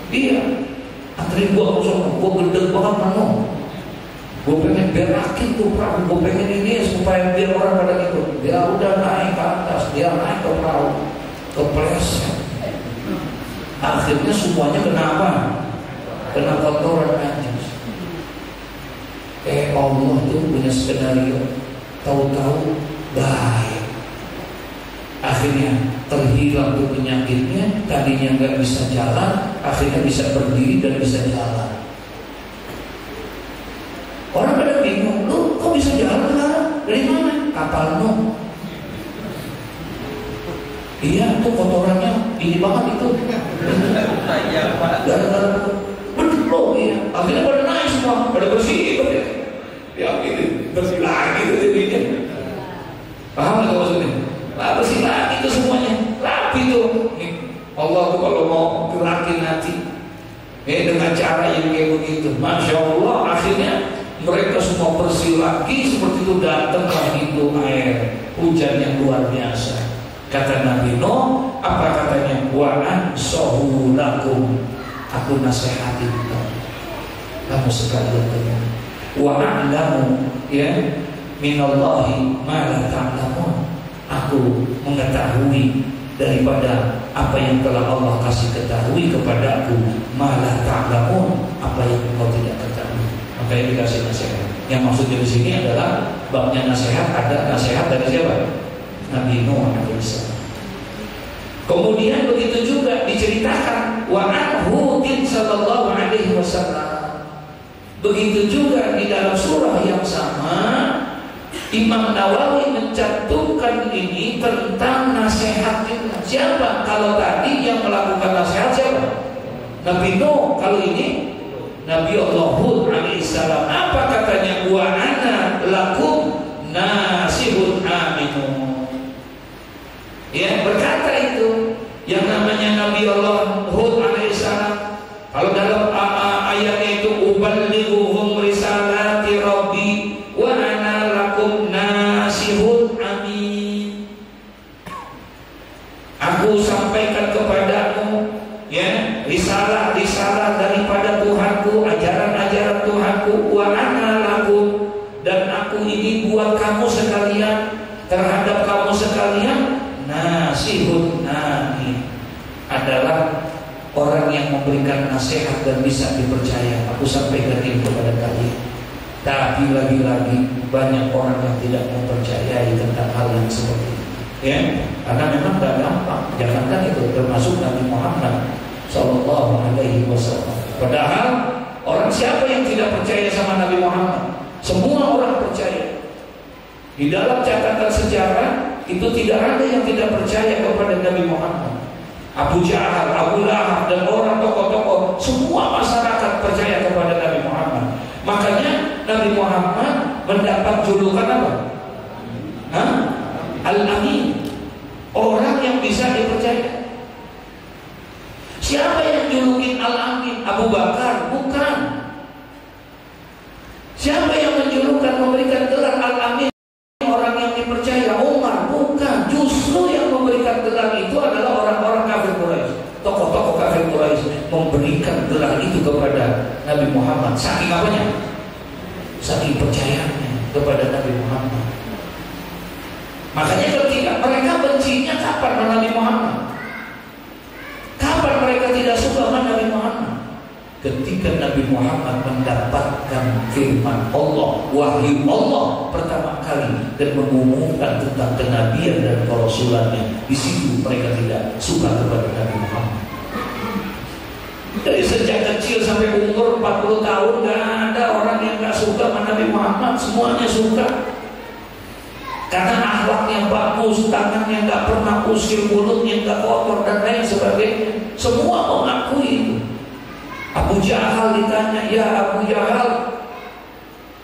B: Iya, antri gua kosong, gua gendeng banget penuh. Gua pengen berakin tuh perahu, gua pengen ini supaya biar orang pada ikut. Dia udah naik ke atas, dia naik ke perahu, kepleset. Akhirnya semuanya kenapa? Kena kotoran najis. Allah tuh punya skenario, tahu-tahu baik. Akhirnya terhilang tuh penyakitnya, tadinya nggak bisa jalan, akhirnya bisa berdiri dan bisa jalan. Orang pada bingung, lu kok bisa jalan sekarang? Dari mana? Kapal Nuh. Iya, tuh kotorannya ini banget itu. Gara-gara betul ya. Akhirnya pada naik semua, pada bersih. Ya gitu, bersih lagi tuh jadinya. Paham nggak maksudnya? Bersih lagi itu semuanya, rapi tuh. Allah tuh kalau mau gerakin hati, dengan cara yang kayak begitu, masya Allah. Akhirnya mereka semua bersih lagi seperti itu, datanglah itu air hujan yang luar biasa. Kata Nabi Nuh, apa katanya? Wa ansa'u lakum, aku nasihati kamu sekalian. Wa a'lamu ya minallahi ma la ta'lamun, aku mengetahui daripada apa yang telah Allah kasih ketahui kepadaku. Ma la ta'lamun, apa yang kau tidak ketahui. Makanya dikasih nasihat. Yang maksudnya di sini adalah babnya nasihat, ada nasihat dari siapa? Nabi Nuh alaihissalam. Kemudian begitu juga diceritakan wa anhu sallallahu alaihi wasallam. Begitu juga di dalam surah yang sama Imam Nawawi mencantumkan ini tentang nasihat juga. Siapa? Kalau tadi yang melakukan nasihat siapa? Nabi Nuh. Kalau ini Nabi Allah Hud alaihissalam. Apa katanya? Wa ana lakum nasihun aminun. Ya, berkata itu yang namanya Nabi Allah Hud alaihissalam. Kalau dalam ayatnya itu uballighuhum risalati rabbi wa ana lakum nasihun amin. Aku sampaikan kepadamu ya risalah daripada Tuhanku, ajaran-ajaran Tuhanku, wa ana lakum, dan aku ini buat kamu sekalian, terhadap kamu sekalian, nasihun amin, adalah orang yang memberikan nasihat dan bisa dipercaya. Aku sampaikan ini kepada kalian. Tapi lagi-lagi banyak orang yang tidak mempercayai tentang hal yang seperti ini. Ya, karena memang tidak gampang. Jangankan itu, termasuk Nabi Muhammad Sallallahu Alaihi Wasallam. Padahal orang siapa yang tidak percaya sama Nabi Muhammad? Semua orang percaya. Di dalam catatan sejarah itu tidak ada yang tidak percaya kepada Nabi Muhammad. Abu Jahal, Abu Lahab, dan orang tokoh-tokoh semua masyarakat percaya kepada Nabi Muhammad. Makanya Nabi Muhammad mendapat julukan apa? Al-Amin, orang yang bisa dipercaya. Siapa yang julukin Al-Amin? Abu Bakar? Bukan. Siapa yang menjulukan, memberikan gelar Al-Amin orang yang dipercaya? Umar? Bukan. Justru yang memberikan gelar itu adalah orang-orang kafir Quraisy. Tokoh-tokoh kafir Quraisy memberikan gelar itu kepada Nabi Muhammad. Saking apanya? Saking percayanya kepada Nabi Muhammad. Makanya ketika mereka bencinya kapan sama Nabi Muhammad? Kapan mereka tidak suka sama Nabi Muhammad? Ketika Nabi Muhammad mendapatkan firman Allah, wahyu Allah pertama kali, dan mengumumkan tentang kenabian dan kerasulannya, di situ mereka tidak suka kepada Nabi Muhammad. Dari sejak kecil sampai umur 40 tahun gak ada orang yang gak suka sama Nabi Muhammad. Semuanya suka. Karena akhlaknya bagus, tangannya gak pernah usil, mulutnya gak kotor dan lain sebagainya. Semua mengakui itu. Abu Jahal ditanya, ya Abu Jahal,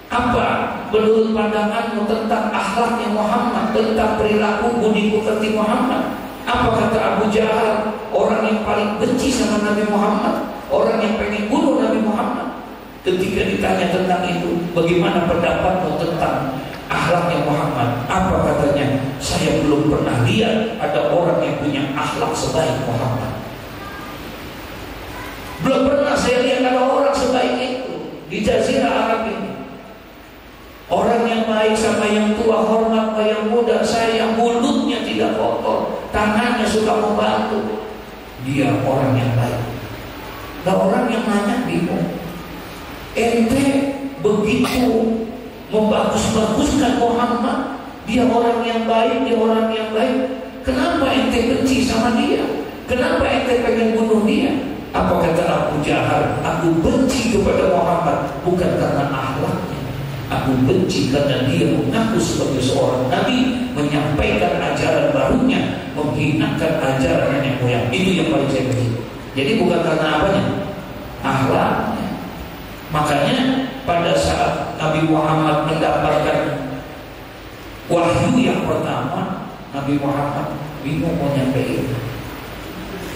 B: apa menurut pandanganmu tentang akhlaknya Muhammad, tentang perilaku budi pekerti Muhammad? Apa kata Abu Jahal? Orang yang paling benci sama Nabi Muhammad, orang yang pengen bunuh Nabi Muhammad. Ketika ditanya tentang itu, bagaimana pendapatmu tentang akhlaknya Muhammad? Apa katanya? Saya belum pernah lihat ada orang yang punya akhlak sebaik Muhammad. Belum pernah saya lihat ada orang sebaik itu di Jazirah Arab ini. Orang yang baik sama yang tua, hormat sama yang muda, sayang, mulutnya tidak kotor, tangannya suka membantu. Dia orang yang baik. Nah, orang yang nanya bingung, ente begitu membagus-baguskan Muhammad, dia orang yang baik, dia orang yang baik, kenapa ente benci sama dia? Kenapa ente pengen bunuh dia? Apa kata Abu Jahal? Aku benci kepada Muhammad bukan karena akhlaknya, aku benci karena dia mengaku sebagai seorang nabi, menyampaikan ajaran barunya, menghinakan ajaran nenek moyang. Itu yang paling saya benci. Jadi bukan karena apanya? Akhlaknya. Makanya pada saat Nabi Muhammad mendapatkan wahyu yang pertama, Nabi Muhammad bingung mau nyampein.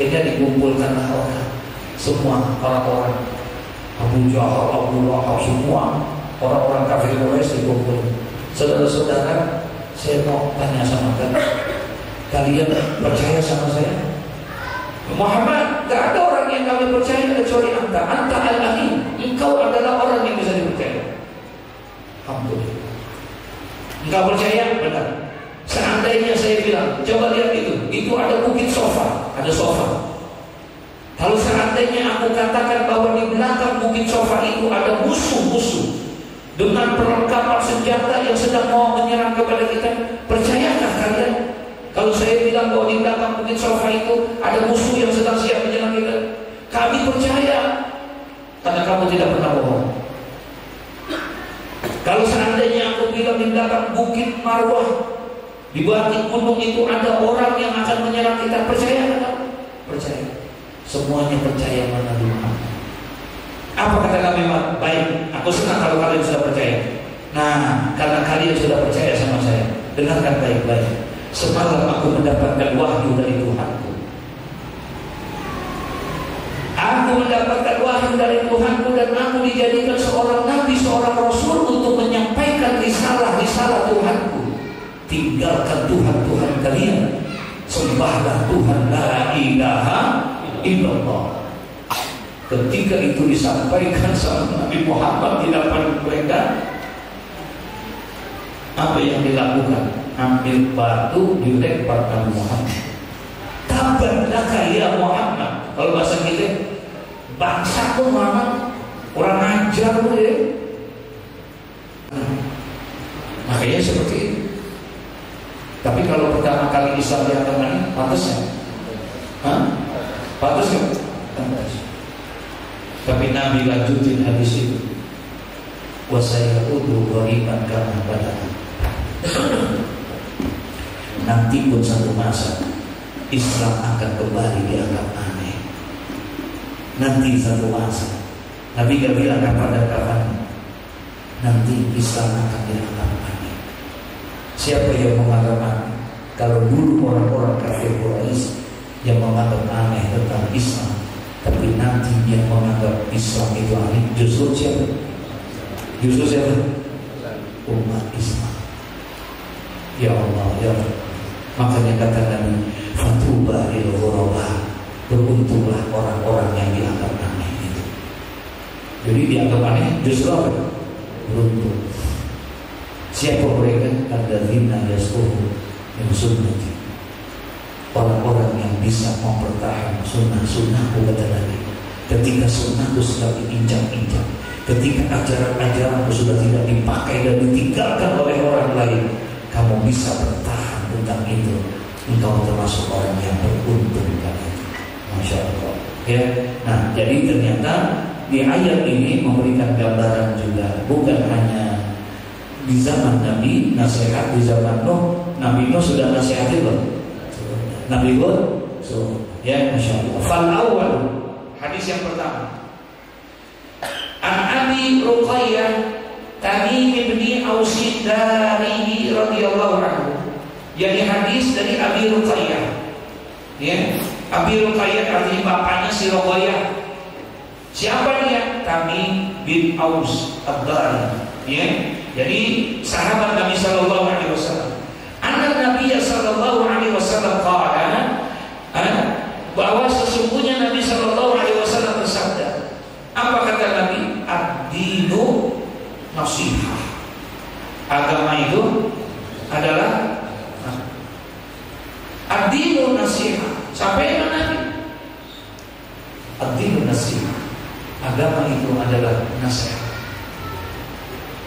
B: Jadi dikumpulkan orang, semua orang-orang, Abu Jahal, Abu Lahab, semua orang-orang kafir Quraisy dikumpul. Saudara-saudara, saya mau tanya sama kalian percaya sama saya? Muhammad, gak ada orang yang kami percaya kecuali anta. Anta al-amin, engkau adalah orang yang bisa dipercaya. Alhamdulillah. Engkau percaya? Benar. Seandainya saya bilang, coba lihat itu ada bukit sofa, ada sofa. Kalau seandainya aku katakan bahwa di belakang bukit sofa itu ada musuh-musuh dengan perlengkapan senjata yang sedang mau menyerang kepada kita, percayakah kalian? Kalau saya bilang bahwa di belakang bukit sofa itu ada musuh yang sedang siap menyerang kita, kami percaya, karena kamu tidak pernah bohong. Kalau seandainya aku bilang di belakang bukit Marwah, di bukit gunung itu ada orang yang akan menyerang kita, percaya kan? Percaya. Semuanya percaya sama Nabi Muhammad. Apa kata Nabi Muhammad? Baik, aku senang kalau kalian sudah percaya. Nah, karena kalian sudah percaya sama saya, dengarkan baik-baik. Semalam aku mendapatkan wahyu dari Tuhanku. Aku mendapatkan wahyu dari Tuhanku dan aku dijadikan seorang nabi, seorang rasul untuk menyampaikan risalah-risalah Tuhanku. Tinggalkan Tuhan-Tuhan kalian, sembahlah Tuhan la ilaha illallah. Ketika itu disampaikan sama Nabi Muhammad di depan mereka, apa yang dilakukan? Ambil batu dilempar Nabi Muhammad. Tabaraka ya Muhammad. Kalau bahasa kita, bangsa tuh Muhammad, orang ajar tuh ya. Makanya seperti itu. Tapi kalau pertama kali Islam diagamakan, pantas ya? Pantas kan? Pantas. Tapi Nabi lanjutin hadis itu. Wa sayaudu ghariban kama bada'a. Nanti pun satu masa Islam akan kembali dianggap aneh. nanti satu masa. Nabi gak bilang kapan dan kapan, nanti Islam akan dianggap aneh. Siapa yang menganggap aneh? Kalau dulu orang-orang kafir Quraisy yang menganggap aneh tentang Islam, tapi nanti yang menganggap Islam itu aneh, justru siapa? Justru siapa? Umat Islam. Ya Allah, ya Allah. Makanya kata Nabi, fatuba lil ghuraba, beruntunglah orang-orang yang dianggap aneh itu. Jadi dianggap aneh justru apa? Beruntung. Siapa mereka? Alladzina yasquhu min sunnati, orang-orang yang bisa mempertahankan sunnah-sunnahku, kata Nabi. Ketika sunnahku sudah diinjak-injak, ketika ajaran-ajaranku sudah tidak dipakai dan ditinggalkan oleh orang lain, kamu bisa bertahan tentang itu. Engkau termasuk orang yang beruntung kan itu. Masya Allah. Ya. Nah, jadi ternyata di ayat ini memberikan gambaran juga, bukan hanya di zaman Nabi nasihat, di zaman Nuh, Nabi Nuh sudah nasihatin loh. Nabi Nuh, ya Masya Allah. Fal awal, hadis yang pertama. An Abi Ruqayyah Tamim bin Ausin dari radhiyallahu anhu. Jadi hadis dari Abi Ruqayyah. Ya, Abi Ruqayyah artinya bapaknya si Ruqayyah. Siapa dia? Tamim bin Aus ad-Dari. Ya. Jadi sahabat Nabi sallallahu alaihi wasallam. Anna Nabi sallallahu alaihi wasallam qala, bahwa sesungguhnya Nabi sallallahu alaihi wasallam bersabda. Apa kata Nabi? Ad-dinu nasihah. Agama itu adalah ad-dinu nasihah. Sampai mana Nabi? Ad-dinu nasihah. Agama itu adalah nasihat.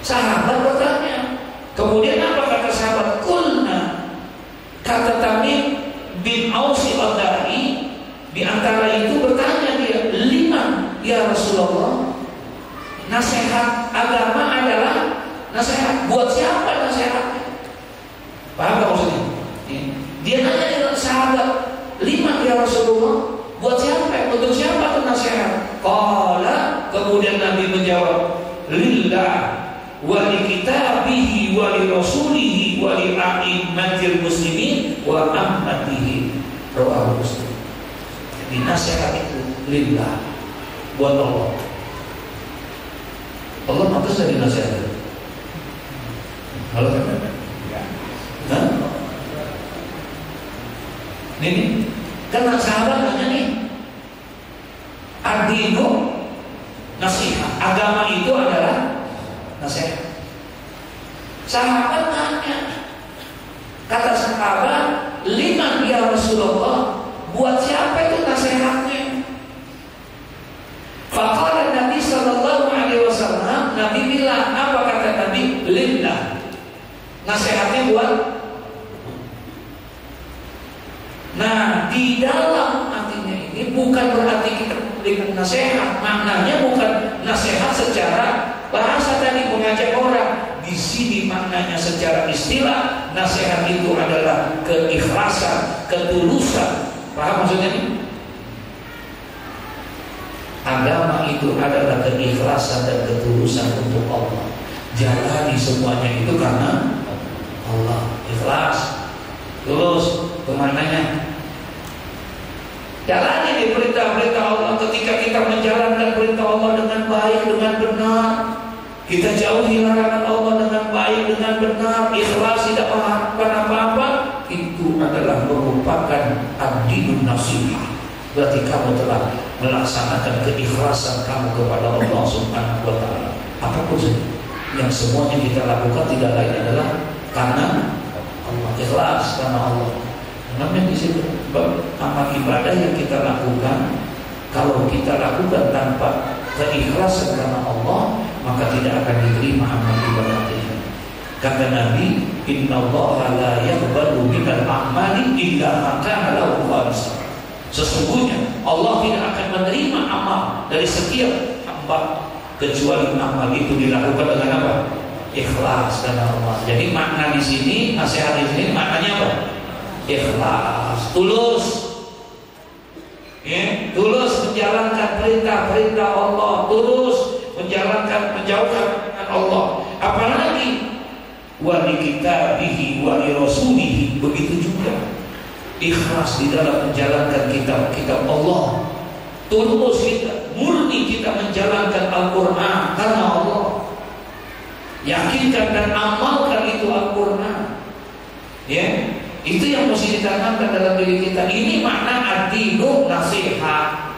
B: Sahabat bertanya. Kemudian apa kata sahabat? Kulna. Kata Tamim bin Ausi ad-Dari, di antara itu bertanya dia, liman ya Rasulullah? Nasihat agama adalah nasihat. Buat siapa nasihatnya? Paham gak maksudnya? Dia nanya dengan sahabat, liman ya Rasulullah? Buat siapa? Untuk siapa itu nasihat? Qala, kemudian Nabi menjawab, lillah wa li kitabihi wa li rasulihi wa li a'immatil muslimin wa ammatihi. Rawahu Muslim. Jadi nasihat itu lillah, buat Allah. Allah pantas jadi nasihat. Halo kan? Hah? Ini karena sahabat nanya nih, ad-dinu nasihat, agama itu adalah nasihat. Sahabat nanya, kata sahabat, liman ya Rasulullah? Buat siapa itu nasihatnya? Faqala Nabi sallallahu alaihi wasallam, Nabi bilang, apa kata Nabi? Lillah. Nasihatnya buat. Nah, di dalam artinya ini bukan berarti kita memberikan nasihat. Maknanya bukan nasihat secara bahasa tadi mengajak orang. Di sini maknanya secara istilah, nasihat itu adalah keikhlasan, ketulusan. Paham maksudnya ini? Agama itu adalah keikhlasan dan ketulusan untuk Allah. Jalani semuanya itu karena Allah. Ikhlas, tulus, kemananya. Jalani di perintah-perintah Allah. Ketika kita menjalankan perintah Allah dengan baik, dengan benar, kita jauhi larangan Allah dengan baik, dengan benar, ikhlas, tidak mengharapkan apa-apa, itu adalah merupakan ad-dinun nasihah. Berarti kamu telah melaksanakan keikhlasan kamu kepada Allah Subhanahu wa ta'ala. Apapun yang semuanya kita lakukan tidak lain adalah karena Allah, ikhlas karena Allah. Namanya di situ amal ibadah yang kita lakukan, kalau kita lakukan tanpa keikhlasan karena Allah, maka tidak akan diterima amal ibadah itu. Kata Nabi, innallaha la yaqbalu minal a'mali illa ma kana lahu khalisan. Sesungguhnya Allah tidak akan menerima amal dari setiap hamba kecuali amal itu dilakukan dengan apa? Ikhlas karena Allah. Jadi makna di sini, nasihat di sini maknanya apa? Ikhlas, tulus. Ya, tulus menjalankan perintah-perintah Allah, tulus menjalankan, menjauhkan dengan Allah. Apalagi wa li kitabihi wa li rasulihi, begitu juga ikhlas di dalam menjalankan kitab Allah. Tulus kita, murni kita menjalankan Al-Quran karena Allah. Yakinkan dan amalkan itu Al-Quran. Ya, itu yang mesti ditanamkan dalam diri kita. Ini makna ad-dinu nasihat.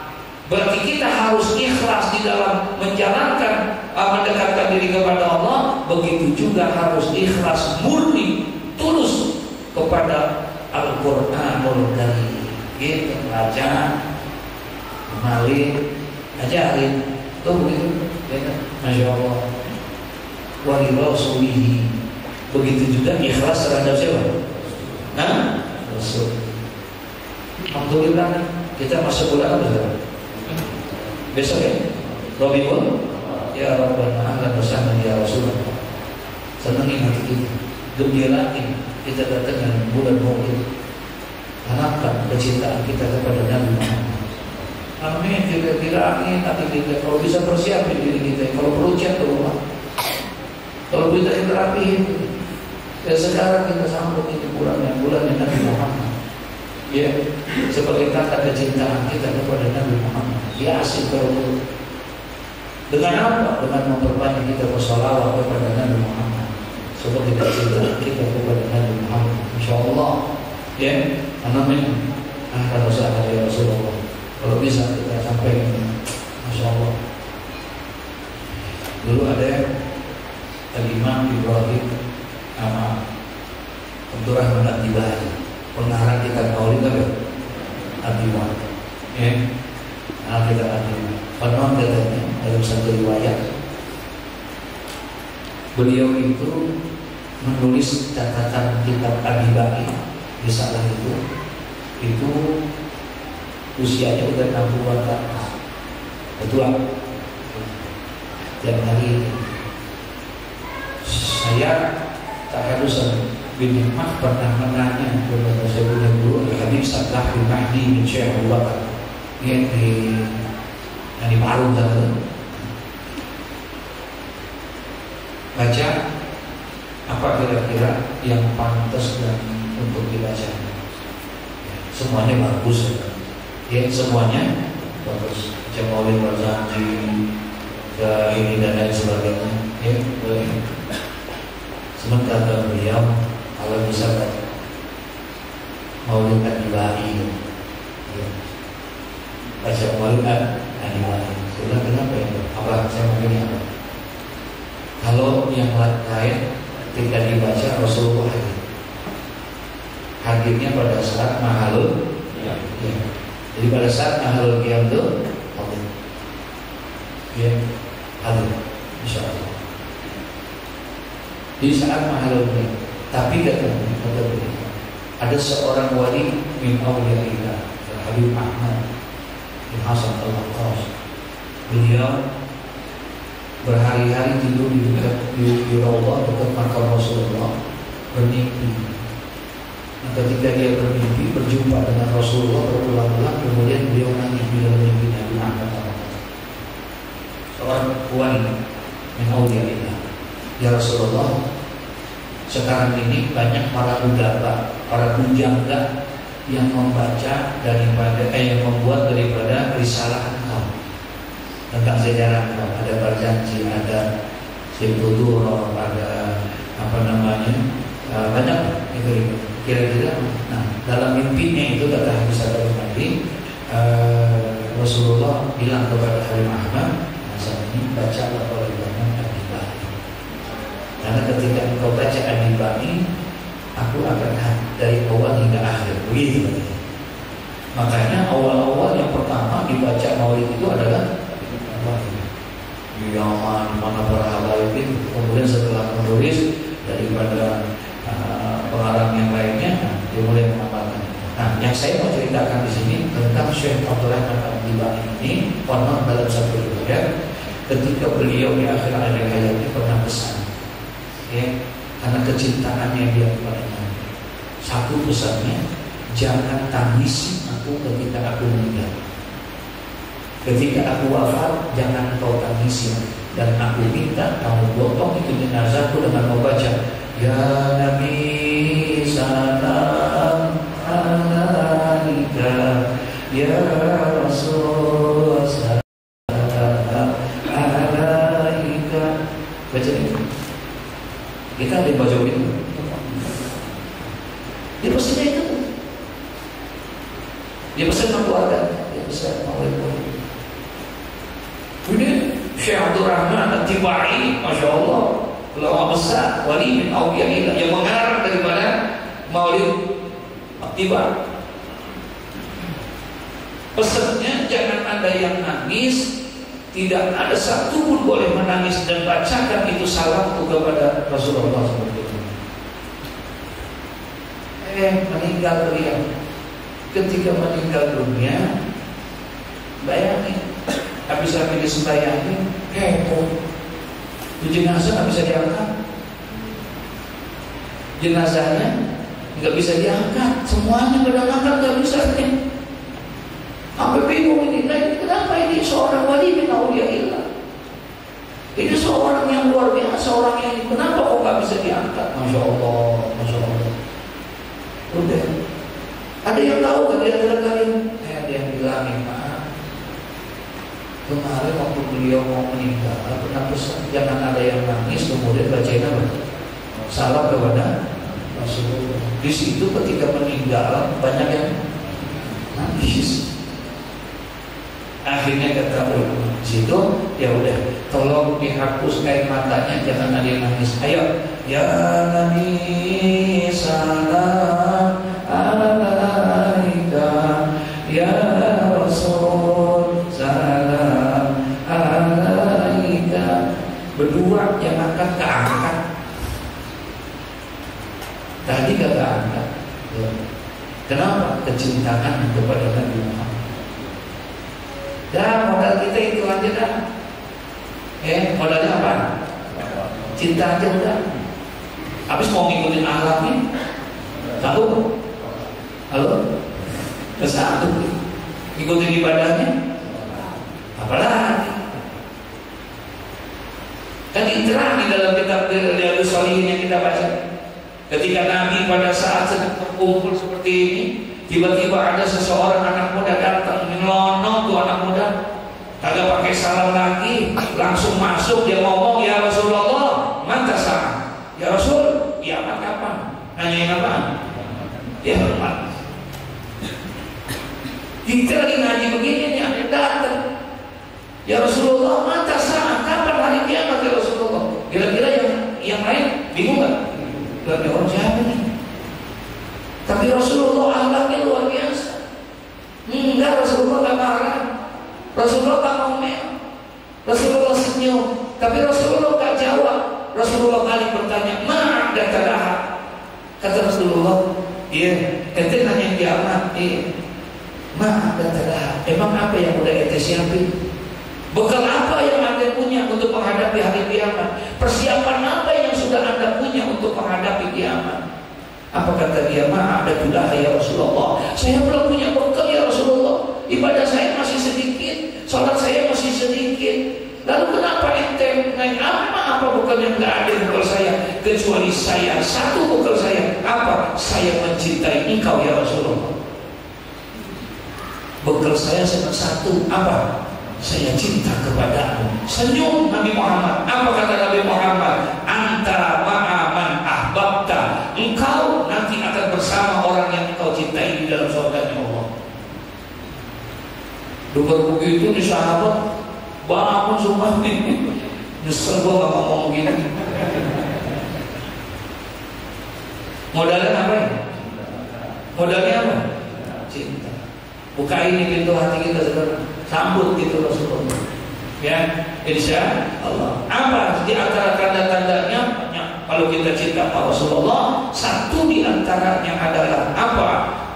B: Berarti kita harus ikhlas di dalam menjalankan, mendekatkan diri kepada Allah. Begitu juga harus ikhlas, murni, tulus kepada Al-Quranul Karim. Gitu, baca, malin, ajarin, tuh begitu, ya kan? Masya Allah. Wa li rasulihi, begitu juga ikhlas terhadap siapa? Nah, Rasul. Alhamdulillah kita masuk bulan apa? Besok ya, Rabiul. Ya Rabbana ahlan wa sahlan ya Rasulullah. Senangin hati kita, gembirain kita datang dengan bulan Maulid. Harapkan kecintaan kita kepada Nabi Muhammad. Amin. Kira-kirain nanti kita kalau bisa persiapin diri kita. Kalau perlu chat ke rumah, kalau bisa kita rapihin. Dan sekarang kita sambut ini bulannya Nabi Muhammad. Ya, sebagai tanda kecintaan kita kepada Nabi Muhammad. Ya asik kalau dengan apa? Dengan memperbanyak kita bersalawat kepada Nabi Muhammad. Sebagai kecintaan kita kepada Nabi Muhammad. InsyaAllah. Ya, amin. Kalau saya ya Rasulullah. Kalau bisa kita sampaikan, Masya Allah. Dulu ada Imam Ibrahim Abdurrahman At-Tibari, pengarang kitab Maulid At-Tibari. Ya, kitab At-Tibari. Penon katanya dalam satu riwayat, beliau itu menulis catatan kitab At-Tibari di saat itu usianya udah 60-an ke atas, betul. Dan hari saya tahadusan bin Hikmah pernah menanya kepada saya punya guru Habib Salah bin Mahdi bin Syekh Abu Bakar yang di Parung sana, baca apa kira-kira yang pantas dan untuk dibaca. Semuanya bagus ya, semuanya bagus. Maulid Barzanji ke ini dan lain sebagainya ya. Sementara beliau kalau misalkan Maulid At-Tibari ya, baca Maulid At-Tibari, sudah kenapa ya? Apa saya mau ini apa? Kalau yang lain tidak dibaca Rasulullah hadirnya pada saat mahalul ya. Jadi pada saat mahalul qiyam itu ya hadir insyaallah. Di saat mahalul qiyam, tapi kata ada seorang wali min awliyaillah, Habib Ahmad bin Hasan Al-Qas. Beliau berhari-hari tidur di Raudhah dekat makam Rasulullah, bermimpi. Nah, ketika dia bermimpi berjumpa dengan Rasulullah berulang-ulang, kemudian beliau nangis di dalam mimpinya, diangkat Allah. Seorang wali min awliyaillah, ya Rasulullah, sekarang ini banyak para udaba, para pujangga yang membaca daripada yang membuat daripada risalah engkau tentang sejarah engkau. Ada Barzanji, ada Sibuduro, ada apa namanya, banyak itu kira-kira. Nah, dalam mimpinya itu kata Habib Salah bin Rasulullah bilang kepada Habib Ahmad, saat ini bacalah Al-Quran At-Tibari, karena ketika engkau baca At-Tibari, aku akan dari awal hingga akhir. Begitu. Makanya awal-awal yang pertama dibaca Maulid itu adalah di Yaman, mana para habaib itu. Kemudian setelah menulis daripada pengarang yang lainnya, dia mulai mengamalkan. Nah, yang saya mau ceritakan di sini tentang Syekh Abdurrahman At-Tibari ini, konon dalam satu riwayat ketika beliau di akhir hayatnya pernah pesan, ya, karena kecintaannya dia kepada Nabi. Satu pesannya, jangan tangisi aku ketika aku meninggal. ketika aku wafat jangan kau tangisi, dan aku minta kamu potong itu jenazahku dengan membaca ya Nabi salam alaika ya Rasul salam alaika. Baca itu. Kita ada baca itu. Dia pesannya itu. Dia pesan keluarga. Dia pesan Maulidah. Ini Syekh Abdul Rahman At-Tibai, Masya Allah, ulama besar, wali min awliyaillah yang mengarang daripada Maulid At-Tibai. Pesannya jangan ada yang nangis, tidak ada satu pun boleh menangis, dan bacakan itu salamku kepada Rasulullah SAW. Meninggal beliau. Ketika meninggal dunia, bayangin, habis disembayangin, heboh. Jenazah nggak bisa diangkat, jenazahnya nggak bisa diangkat, semuanya angkat nggak bisa. Sampai bingung ini, kenapa ini seorang wali min awliyaillah? Ini seorang yang luar biasa, orang yang kenapa kok nggak bisa diangkat? Masya Allah, Masya Allah. Udah, ada yang tahu kan dia antara kalian? Ada yang bilang, maaf, kemarin waktu beliau mau meninggal, pernah pesan jangan ada yang nangis, kemudian bacain apa? Salam kepada Rasulullah. Di situ ketika meninggal banyak yang nangis. Akhirnya kata ulama di situ, ya udah, tolong dihapus air matanya, jangan ada yang nangis. Ayo, ya Nabi salam alaika, ya Rasul salam alaika. Berdua yang akan keangkat. Tadi gak keangkat. Kenapa? Kecintaan kepada Nabi Muhammad. Dah modal kita itu aja dah. Modalnya apa? Cinta aja udah. Habis mau ngikutin alam nih, tahu? Halo? Kesatu. Ngikutin ibadahnya, apalagi? Kan diterang di dalam kitab Riyadhus Shalihin yang kita baca. Ketika Nabi pada saat sedang berkumpul seperti ini, tiba-tiba ada seseorang anak muda datang, nyelonong tuh anak muda, kagak pakai salam lagi, langsung masuk, dia ngomong, ya Rasulullah, manta sah, ya Rasul, kiamat kapan? Nanyain apa? Ya hormat. Kita lagi ngaji begini nih, ada datang, ya Rasulullah, manta sah, kapan hari kiamat ya Rasulullah? Kira-kira yang lain bingung nggak? Gak ada orang siapa nih? Tapi Rasulullah akhlaknya luar biasa. Enggak, Rasulullah gak marah, Rasulullah gak ngomel, Rasulullah senyum. Tapi Rasulullah gak jawab. Rasulullah balik bertanya, ma'ada tadaha. Kata Rasulullah, iya, ente nanya kiamat, iya, ma'ada tadaha. Emang apa yang udah ente siapin? Bekal apa yang anda punya untuk menghadapi hari kiamat? Persiapan apa yang sudah anda punya untuk menghadapi kiamat? Apa kata dia? Ada sudah ya Rasulullah, saya belum punya bekal ya Rasulullah. Ibadah saya masih sedikit, sholat saya masih sedikit. Lalu kenapa ente nanya apa bekal yang nggak ada bekal saya? Kecuali saya satu bekal saya. Apa? Saya mencintai engkau ya Rasulullah. Bekal saya cuma satu. Apa? Saya cinta kepadamu. Senyum Nabi Muhammad. Apa kata Nabi Muhammad? Anta ma'aman ahbabta. Engkau nanti akan bersama orang yang engkau cintai di dalam surganya Allah. Dengar begitu di sahabat, bangun sumpah nih. Nyesel gua gak ngomong begini. Modalnya apa ya? Modalnya apa? Cinta. Buka ini pintu hati kita sekarang. Sambut gitu Rasulullah. Ya, insya Allah. Apa di antara tanda-tandanya? Kalau kita cinta pada Rasulullah, satu di antaranya adalah apa?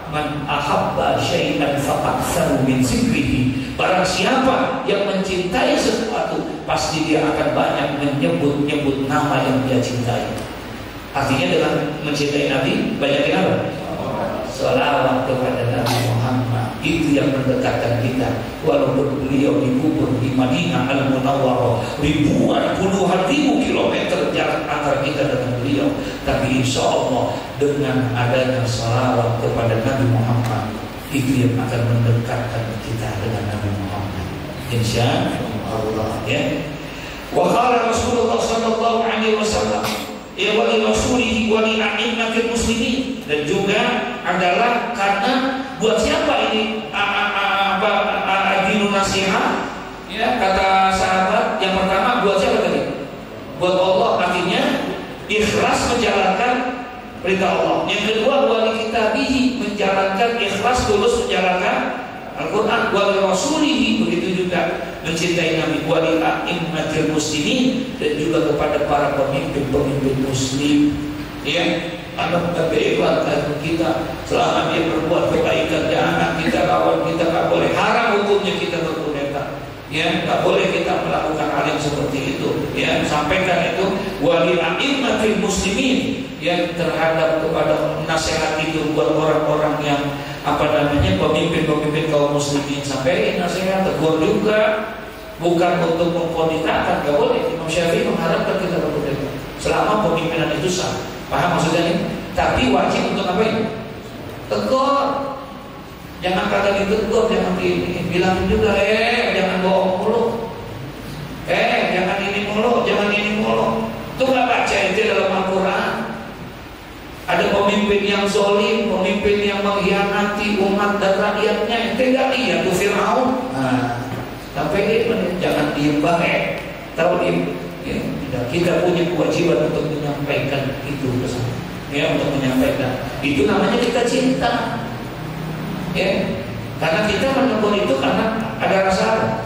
B: Man ahabba syai'an faqaktsaru min zikrihi. Barang siapa yang mencintai sesuatu, pasti dia akan banyak menyebut-nyebut nama yang dia cintai. Artinya dengan mencintai Nabi, banyakin apa? Salawat kepada Nabi Muhammad. itu yang mendekatkan kita. Walaupun beliau dikubur di Madinah Al-Munawwarah, puluhan ribu kilometer jarak antara kita dengan beliau, tapi insya Allah dengan adanya salawat kepada Nabi Muhammad, itu yang akan mendekatkan kita dengan Nabi Muhammad, insya Allah. Ya. Wa qala Rasulullah sallallahu alaihi wasallam ya wa li rasulihi wa li a'immatil muslimin, dan juga adalah karena buat siapa ini dinun nasihat, ya, kata sahabat yang pertama buat siapa tadi? Buat Allah, artinya ikhlas menjalankan perintah Allah. Yang kedua wa li kitabihi, menjalankan ikhlas tulus menjalankan Al-Quran. Wa li rasulihi, begitu juga mencintai Nabi. Wa li a'immatil muslimin, dan juga kepada para pemimpin muslim, ya. Anak bebas kita selama dia berbuat kebaikan, jangan kita lawan, kita nggak boleh, haram hukumnya kita berkudeta, ya, nggak boleh kita melakukan hal yang seperti itu, ya. Sampaikan itu wali a'immatil muslimin, ya, terhadap kepada nasihat itu buat orang-orang yang pemimpin kaum muslimin, sampaikan nasihat, tegur juga, bukan untuk mengkonditakan, nggak boleh. Imam Syafi'i mengharapkan kita berkudeta selama pemimpinan itu sah. Paham maksudnya ini? Tapi wajib untuk apa ini? Tegur. Jangan kagak ditegur, jangan bilangin juga, jangan bohong mulu. Jangan ini mulu, jangan ini mulu. Itu nggak baca itu dalam Al-Quran. Ada pemimpin yang zalim, pemimpin yang mengkhianati umat dan rakyatnya. Itu nggak lihat tuh Fir'aun. Sampai jangan diem baik. Tahu diem. Ya, kita punya kewajiban untuk menyampaikan itu ke sana, ya, untuk menyampaikan itu namanya kita cinta, ya, karena kita menegur itu karena ada rasa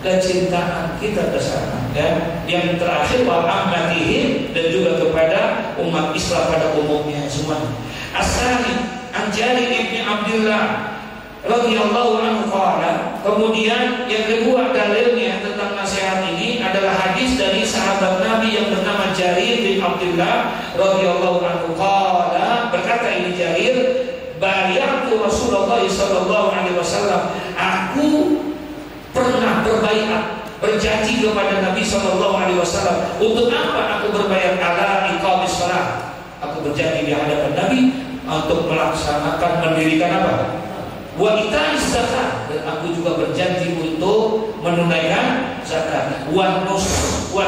B: kecintaan kita ke sana, ya. Yang terakhir wa ammatihim, dan juga kepada umat Islam pada umumnya semuanya. As-sani an Jarir bin Abdullah radhiyallahu anhu qala, kemudian yang kedua dalilnya tentang nasihat ini adalah hadis dari sahabat Nabi yang bernama Jarir bin Abdullah radhiyallahu anhu qala, berkata ini Jarir, bayatu Rasulullah sallallahu alaihi wasallam, aku pernah berbaiat, berjanji kepada Nabi sallallahu alaihi wasallam. Untuk apa aku berbayat? Ala iqamis shalah, aku berjanji di hadapan Nabi untuk melaksanakan, mendirikan apa? Wa ita'is zakat, dan aku juga berjanji untuk menunaikan zakat. Wa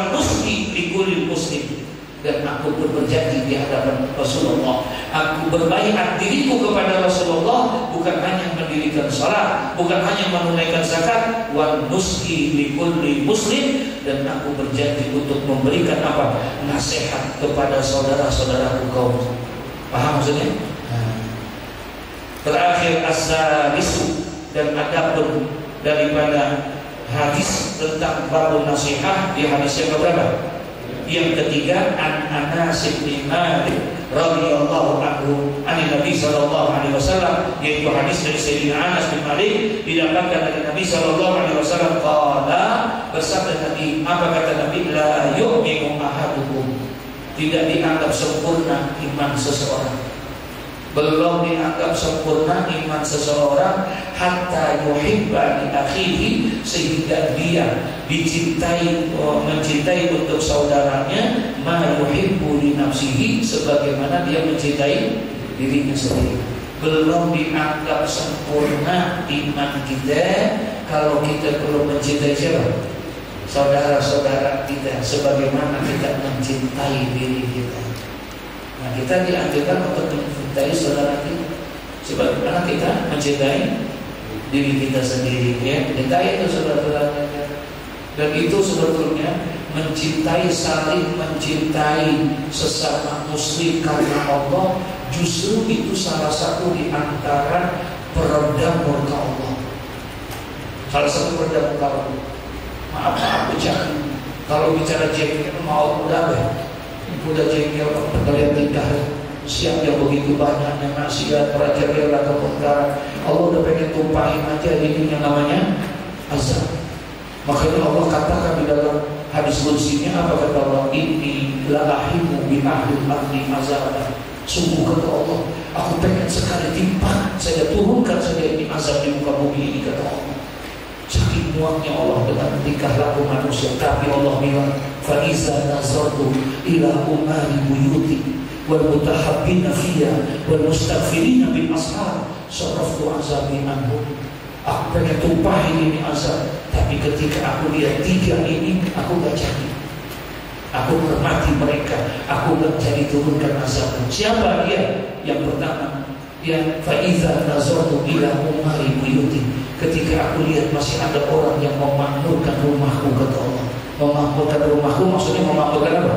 B: nuski likulli muslim, dan aku pun berjanji di hadapan Rasulullah, aku berbaiat diriku kepada Rasulullah bukan hanya mendirikan salat, bukan hanya menunaikan zakat. Wa nuski likulli muslim, dan aku berjanji untuk memberikan apa? Nasihat kepada saudara-saudaraku kaum. Paham maksudnya? Terakhir as-salisu, dan adapun daripada hadis tentang babun nasihat di hadis yang berapa? Yang ketiga, an Anas bin Malik radhiyallahu anhu an Nabi sallallahu alaihi wasallam, yaitu hadis dari Sayyidina Anas bin Malik didapatkan dari Nabi sallallahu alaihi wasallam qala, bersabda Nabi, apa kata Nabi? La yu'minu ahadukum, tidak dianggap sempurna iman seseorang, belum dianggap sempurna iman seseorang hatta yuhibba li akhihi, sehingga dia mencintai untuk saudaranya ma yuhibbu li nafsihi, sebagaimana dia mencintai dirinya sendiri. Belum dianggap sempurna iman kita kalau kita belum mencintai siapa? Saudara-saudara kita sebagaimana kita mencintai diri kita. Nah, kita dianjurkan untuk mencintai saudara kita sebagaimana kita mencintai diri kita sendiri, ya. Cintai itu saudara-saudara, dan itu sebetulnya mencintai, saling mencintai sesama muslim karena Allah, justru itu salah satu di antara peredam murka Allah. Salah satu peredam murka Allah. Maaf jangan kalau bicara jengkel mau udah jengkel kalian tingkah siap yang begitu banyaknya maksiat, merajalela kemungkaran. Allah udah pengen tumpahin aja ini yang namanya azab. Makanya Allah katakan di dalam hadis qudsinya, apa kata Allah? Inni la ahimu bi ahli ardi azab. Sungguh kata Allah, Aku pengen sekali timpa saja, turunkan saja ini azab di muka bumi ini, kata Allah. Saking muaknya Allah dengan tingkah laku manusia. Tapi Allah bilang, فَإِذَا نَظَرْتُ إِلَى أُمَّارِ بُيُوتِ وَالْمُتَحَبِّينَ فِيهَا وَالْمُسْتَغْفِرِينَ بِالْأَسْحَارِ صَرَفْتُ عَذَابِي عَنْهُمْ. Aku pengen tumpahin ini azab, tapi ketika aku lihat tiga ini, aku gak jadi. Aku hormati mereka, aku gak jadi turunkan azab. Siapa dia? Yang pertama, yang فَإِذَا نَظَرْتُ إِلَى أُمَّارِ بُيُوتِ, ketika aku lihat masih ada orang yang memakmurkan rumahku, kata Allah. Memakmurkan rumahku maksudnya memakmurkan apa?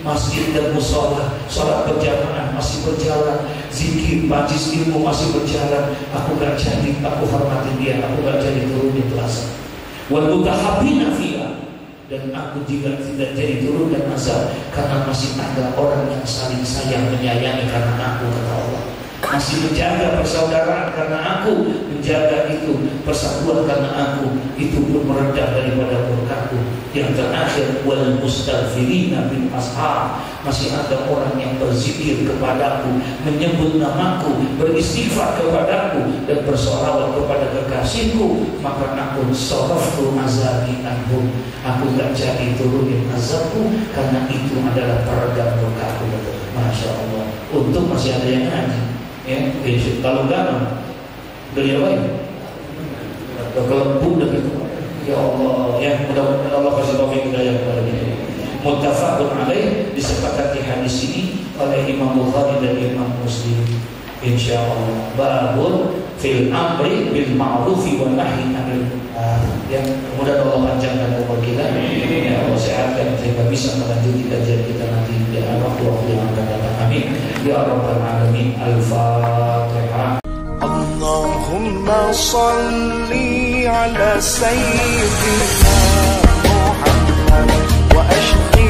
B: Masjid dan musola, sholat berjamaah masih berjalan, zikir, majlis ilmu masih berjalan. Aku gak jadi, aku hormati dia, aku gak jadi turunin azab. Wal mutahabbina fiha, dan aku juga tidak jadi turunkan azab karena masih ada orang yang saling sayang menyayangi karena aku, kata Allah. Masih menjaga persaudaraan karena aku, menjaga itu persatuan karena aku, itu pun meredah daripada murkaku. Yang terakhir, wal mustaghfirina bil ashar, masih ada orang yang berzikir kepadaku, menyebut namaku, beristighfar kepadaku, dan bersolawat kepada kekasihku, maka aku saraftu azabi anhum, aku gak jadi turunin azabku karena itu adalah peredam murkaku. Masya Allah. Untuk masih ada yang ngaji. Ya, kalau enggak, beliau lain kelembut dan itu. Ya Allah, ya mudah-mudahan Allah kasih taufik hidayah kepada kita. Muttafaqun alaih, disepakati hadis ini oleh Imam Bukhari dan Imam Muslim. Insyaallah. Babun fil amri bil ma'rufi wa nahyi 'anil munkar. Ya, mudah Allah panjangkan umur kita. Ya Allah sehatkan sehingga bisa melanjutkan kajian kita nanti di waktu-waktu yang akan datang. Amin. Ya Rabbal Alamin. Al-Fatihah.
A: Allahumma salli ala sayyidina Muhammad wa ashqi